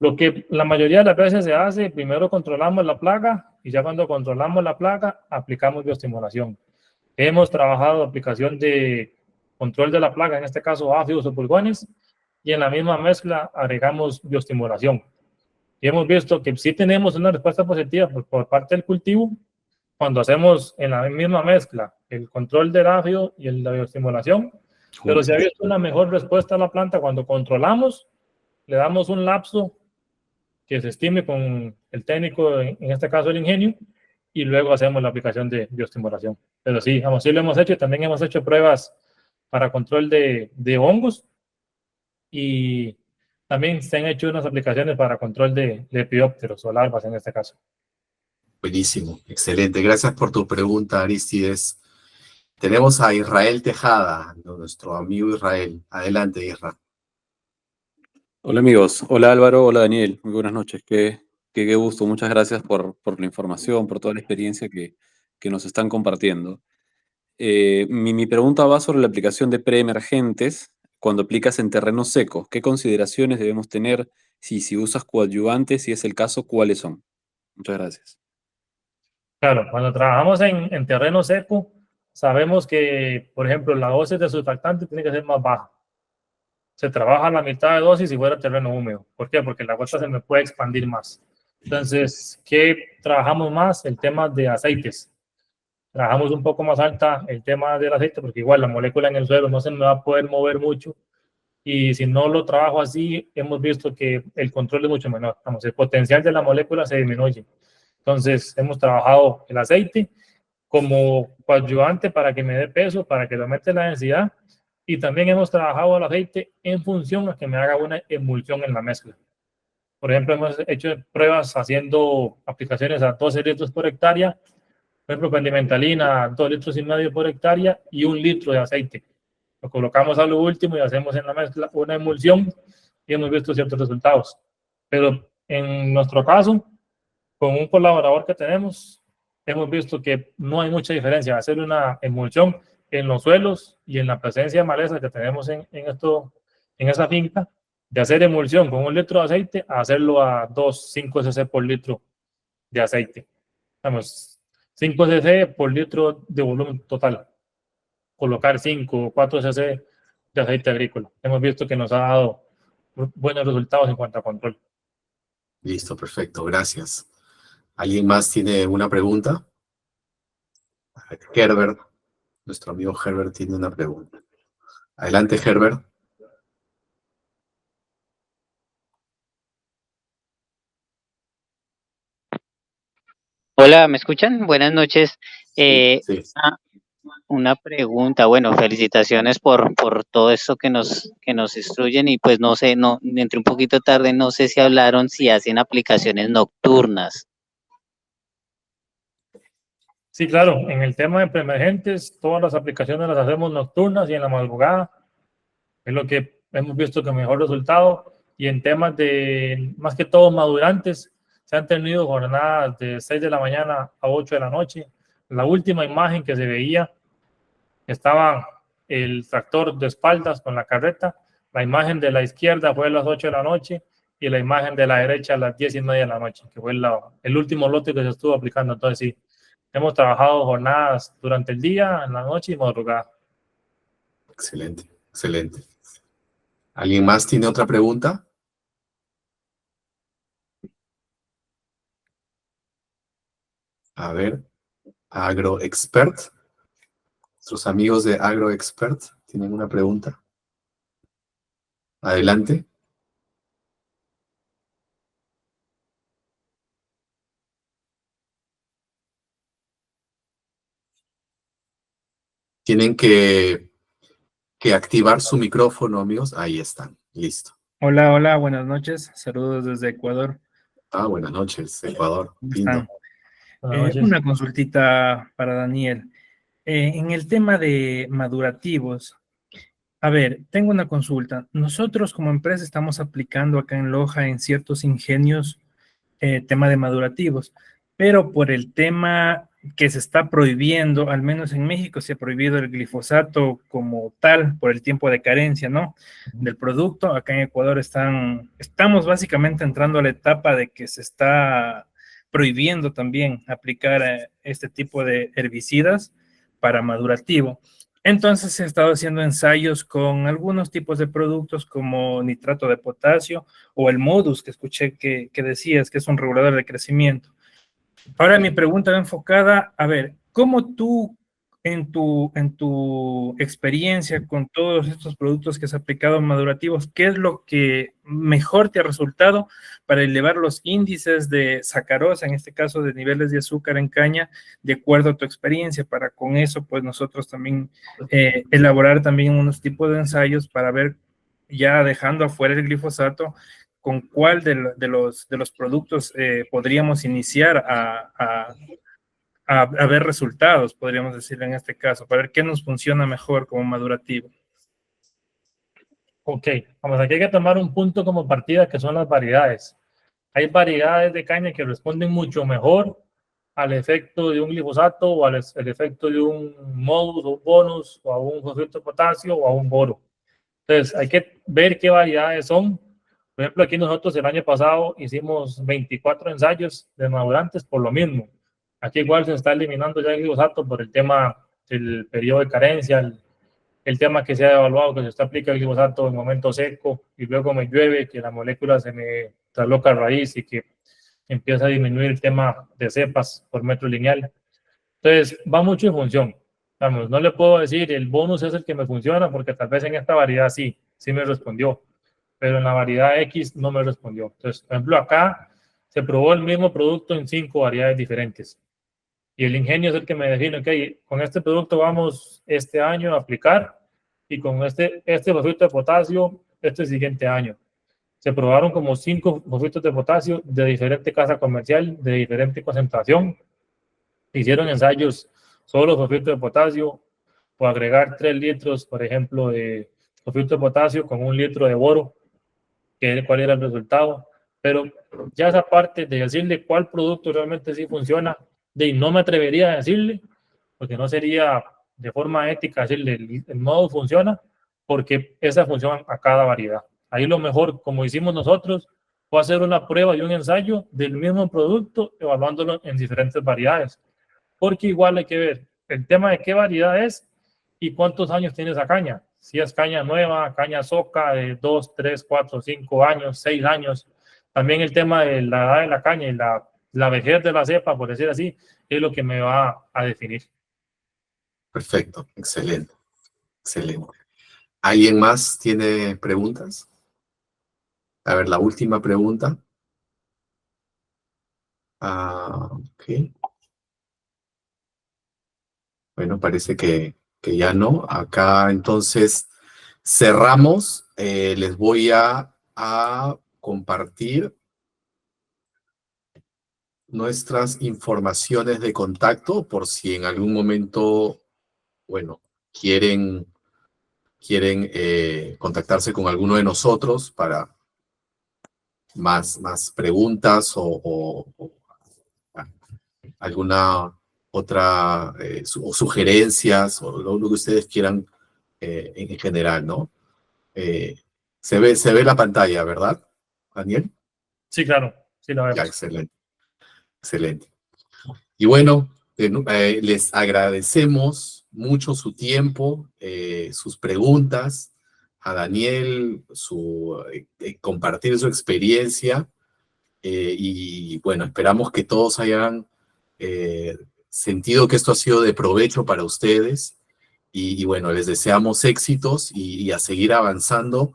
lo que la mayoría de las veces se hace, primero controlamos la plaga y ya cuando controlamos la plaga, aplicamos bioestimulación. Hemos trabajado aplicación de control de la plaga, en este caso áfidos o pulgones, y en la misma mezcla agregamos bioestimulación. Y hemos visto que sí tenemos una respuesta positiva por parte del cultivo cuando hacemos en la misma mezcla el control del áfido y la bioestimulación, pero se ha visto una mejor respuesta a la planta cuando controlamos, le damos un lapso que se estime con el técnico, en este caso el ingenio, y luego hacemos la aplicación de bioestimulación. Pero sí, vamos, sí lo hemos hecho. También hemos hecho pruebas para control de hongos y también se han hecho unas aplicaciones para control de lepidópteros o larvas en este caso. Buenísimo, excelente. Gracias por tu pregunta, Arístides. Tenemos a Israel Tejada, nuestro amigo Israel. Adelante, Israel. Hola amigos, hola Álvaro, hola Daniel, muy buenas noches, qué gusto, muchas gracias por la información, por toda la experiencia que nos están compartiendo. Mi pregunta va sobre la aplicación de preemergentes cuando aplicas en terreno seco. ¿Qué consideraciones debemos tener si usas coadyuvantes? Si es el caso, ¿cuáles son? Muchas gracias. Claro, cuando trabajamos en terreno seco, sabemos que, por ejemplo, la dosis de surfactante tiene que ser más baja. Se trabaja a la mitad de dosis si fuera terreno húmedo. ¿Por qué? Porque la gota se me puede expandir más. Entonces, ¿qué trabajamos más? El tema de aceites. Trabajamos un poco más alta el tema del aceite porque igual la molécula en el suelo no se me va a poder mover mucho y si no lo trabajo así, hemos visto que el control es mucho menor. Vamos, el potencial de la molécula se disminuye. Entonces, hemos trabajado el aceite como coadyuvante para que me dé peso, para que le aumente la densidad y también hemos trabajado el aceite en función a que me haga una emulsión en la mezcla. Por ejemplo, hemos hecho pruebas haciendo aplicaciones a 12 litros por hectárea, por ejemplo, pendimentalina, 2,5 litros por hectárea y 1 litro de aceite. Lo colocamos a lo último y hacemos en la mezcla una emulsión y hemos visto ciertos resultados. Pero en nuestro caso, con un colaborador que tenemos, hemos visto que no hay mucha diferencia. Hacer una emulsión en los suelos y en la presencia de maleza que tenemos en esa finca, de hacer emulsión con 1 litro de aceite a hacerlo a 2,5 cc por litro de aceite. Vamos, 5 cc por litro de volumen total. Colocar 5 o 4 cc de aceite agrícola. Hemos visto que nos ha dado buenos resultados en cuanto a control. Listo, perfecto, gracias. ¿Alguien más tiene una pregunta? Herbert, Nuestro amigo Herbert tiene una pregunta. Adelante, Herbert. Hola, ¿me escuchan? Buenas noches. Sí. Una pregunta, bueno, felicitaciones por todo esto que nos instruyen y pues no sé, entré un poquito tarde, no sé si hablaron si hacen aplicaciones nocturnas. Sí, claro, en el tema de preemergentes, todas las aplicaciones las hacemos nocturnas y en la madrugada. Es lo que hemos visto que mejor resultado. Y en temas de, más que todo, madurantes, se han tenido jornadas de 6 de la mañana a 8 de la noche. La última imagen que se veía estaba el tractor de espaldas con la carreta. La imagen de la izquierda fue a las 8 de la noche y la imagen de la derecha a las 10:30 de la noche, que fue el último lote que se estuvo aplicando. Entonces, sí, hemos trabajado jornadas durante el día, en la noche y madrugada. Excelente, excelente. ¿Alguien más tiene otra pregunta? A ver, AgroExpert. Nuestros amigos de AgroExpert tienen una pregunta. Adelante. Tienen que activar su micrófono, amigos. Ahí están, listo. Hola, hola, buenas noches. Saludos desde Ecuador. Buenas noches, Ecuador. ¿Cómo Lindo. están? Buenas noches. Una consultita para Daniel. En el tema de madurativos, a ver, tengo una consulta. Nosotros como empresa estamos aplicando acá en Loja en ciertos ingenios tema de madurativos, pero por el tema que se está prohibiendo, al menos en México se ha prohibido el glifosato como tal por el tiempo de carencia, ¿no? Del producto. Acá en Ecuador estamos básicamente entrando a la etapa de que se está prohibiendo también aplicar este tipo de herbicidas para madurativo. Entonces se ha estado haciendo ensayos con algunos tipos de productos como nitrato de potasio o el modus que escuché que decías que es un regulador de crecimiento. Ahora mi pregunta va enfocada, a ver, ¿cómo tú en tu experiencia con todos estos productos que has aplicado madurativos, qué es lo que mejor te ha resultado para elevar los índices de sacarosa, en este caso de niveles de azúcar en caña, de acuerdo a tu experiencia, para con eso pues nosotros también elaborar también unos tipos de ensayos para ver, ya dejando afuera el glifosato, con cuál de los productos podríamos iniciar a ver resultados, podríamos decir en este caso, para ver qué nos funciona mejor como madurativo. Ok, vamos, aquí hay que tomar un punto como partida que son las variedades. Hay variedades de caña que responden mucho mejor al efecto de un glifosato o al efecto de un modus o un bonus o a un fosfato de potasio o a un boro. Entonces, hay que ver qué variedades son. Por ejemplo, aquí nosotros el año pasado hicimos 24 ensayos de madurantes por lo mismo. Aquí igual se está eliminando ya el glifosato por el tema del periodo de carencia, el tema que se ha evaluado, que se está aplicando el glifosato en momento seco y luego me llueve, que la molécula se me trasloca a raíz y que empieza a disminuir el tema de cepas por metro lineal. Entonces, va mucho en función. Vamos, no le puedo decir el bonus es el que me funciona porque tal vez en esta variedad sí me respondió, pero en la variedad X no me respondió. Entonces, por ejemplo, acá se probó el mismo producto en 5 variedades diferentes. Y el ingenio es el que me define, ok, con este producto vamos este año a aplicar y con este fosfato de potasio este siguiente año. Se probaron como 5 fosfatos de potasio de diferente casa comercial, de diferente concentración. Hicieron ensayos solo fosfato de potasio o agregar 3 litros, por ejemplo, de fosfato de potasio con 1 litro de boro, cuál era el resultado. Pero ya esa parte de decirle cuál producto realmente sí funciona, no me atrevería a decirle, porque no sería de forma ética decirle el modo funciona, porque esa funciona a cada variedad. Ahí lo mejor, como hicimos nosotros, fue hacer una prueba y un ensayo del mismo producto, evaluándolo en diferentes variedades, porque igual hay que ver el tema de qué variedad es y cuántos años tiene esa caña. Si es caña nueva, caña soca de 2, 3, 4, 5 años, 6 años. También el tema de la edad de la caña y la vejez de la cepa, por decir así, es lo que me va a definir. Perfecto, excelente, excelente. ¿Alguien más tiene preguntas? A ver, la última pregunta. Ok. Bueno, parece que ya no. Acá entonces cerramos. Les voy a compartir nuestras informaciones de contacto por si en algún momento, bueno, quieren contactarse con alguno de nosotros para más preguntas o alguna otra o sugerencias o lo que ustedes quieran en general, ¿no? Se ve la pantalla, ¿verdad, Daniel? Sí, claro, sí lo Ya, vemos. excelente, excelente. Y bueno, les agradecemos mucho su tiempo, sus preguntas, a Daniel, compartir su experiencia, y bueno, esperamos que todos hayan sentido que esto ha sido de provecho para ustedes, y bueno, les deseamos éxitos y a seguir avanzando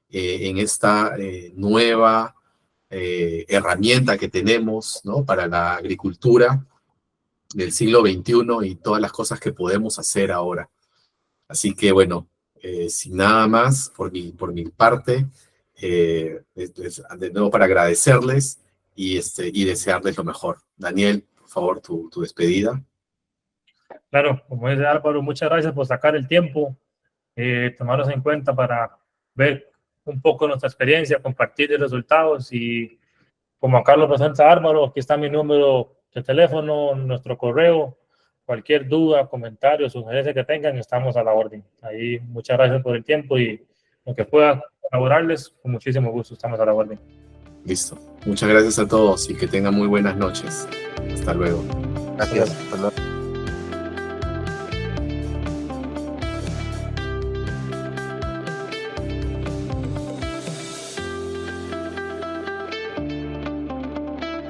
en esta nueva herramienta que tenemos, ¿no?, para la agricultura del siglo XXI y todas las cosas que podemos hacer ahora. Así que bueno, sin nada más por mi parte, de nuevo para agradecerles y desearles lo mejor. Daniel, por favor, tu despedida. Claro, como dice Álvaro, muchas gracias por sacar el tiempo, tomarnos en cuenta para ver un poco nuestra experiencia, compartir los resultados y como acá lo presenta Álvaro, aquí está mi número de teléfono, nuestro correo, cualquier duda, comentario, sugerencia que tengan, estamos a la orden. Ahí muchas gracias por el tiempo y lo que pueda colaborarles, con muchísimo gusto estamos a la orden. Listo. Muchas gracias a todos y que tengan muy buenas noches. Hasta luego. Gracias. Hasta luego.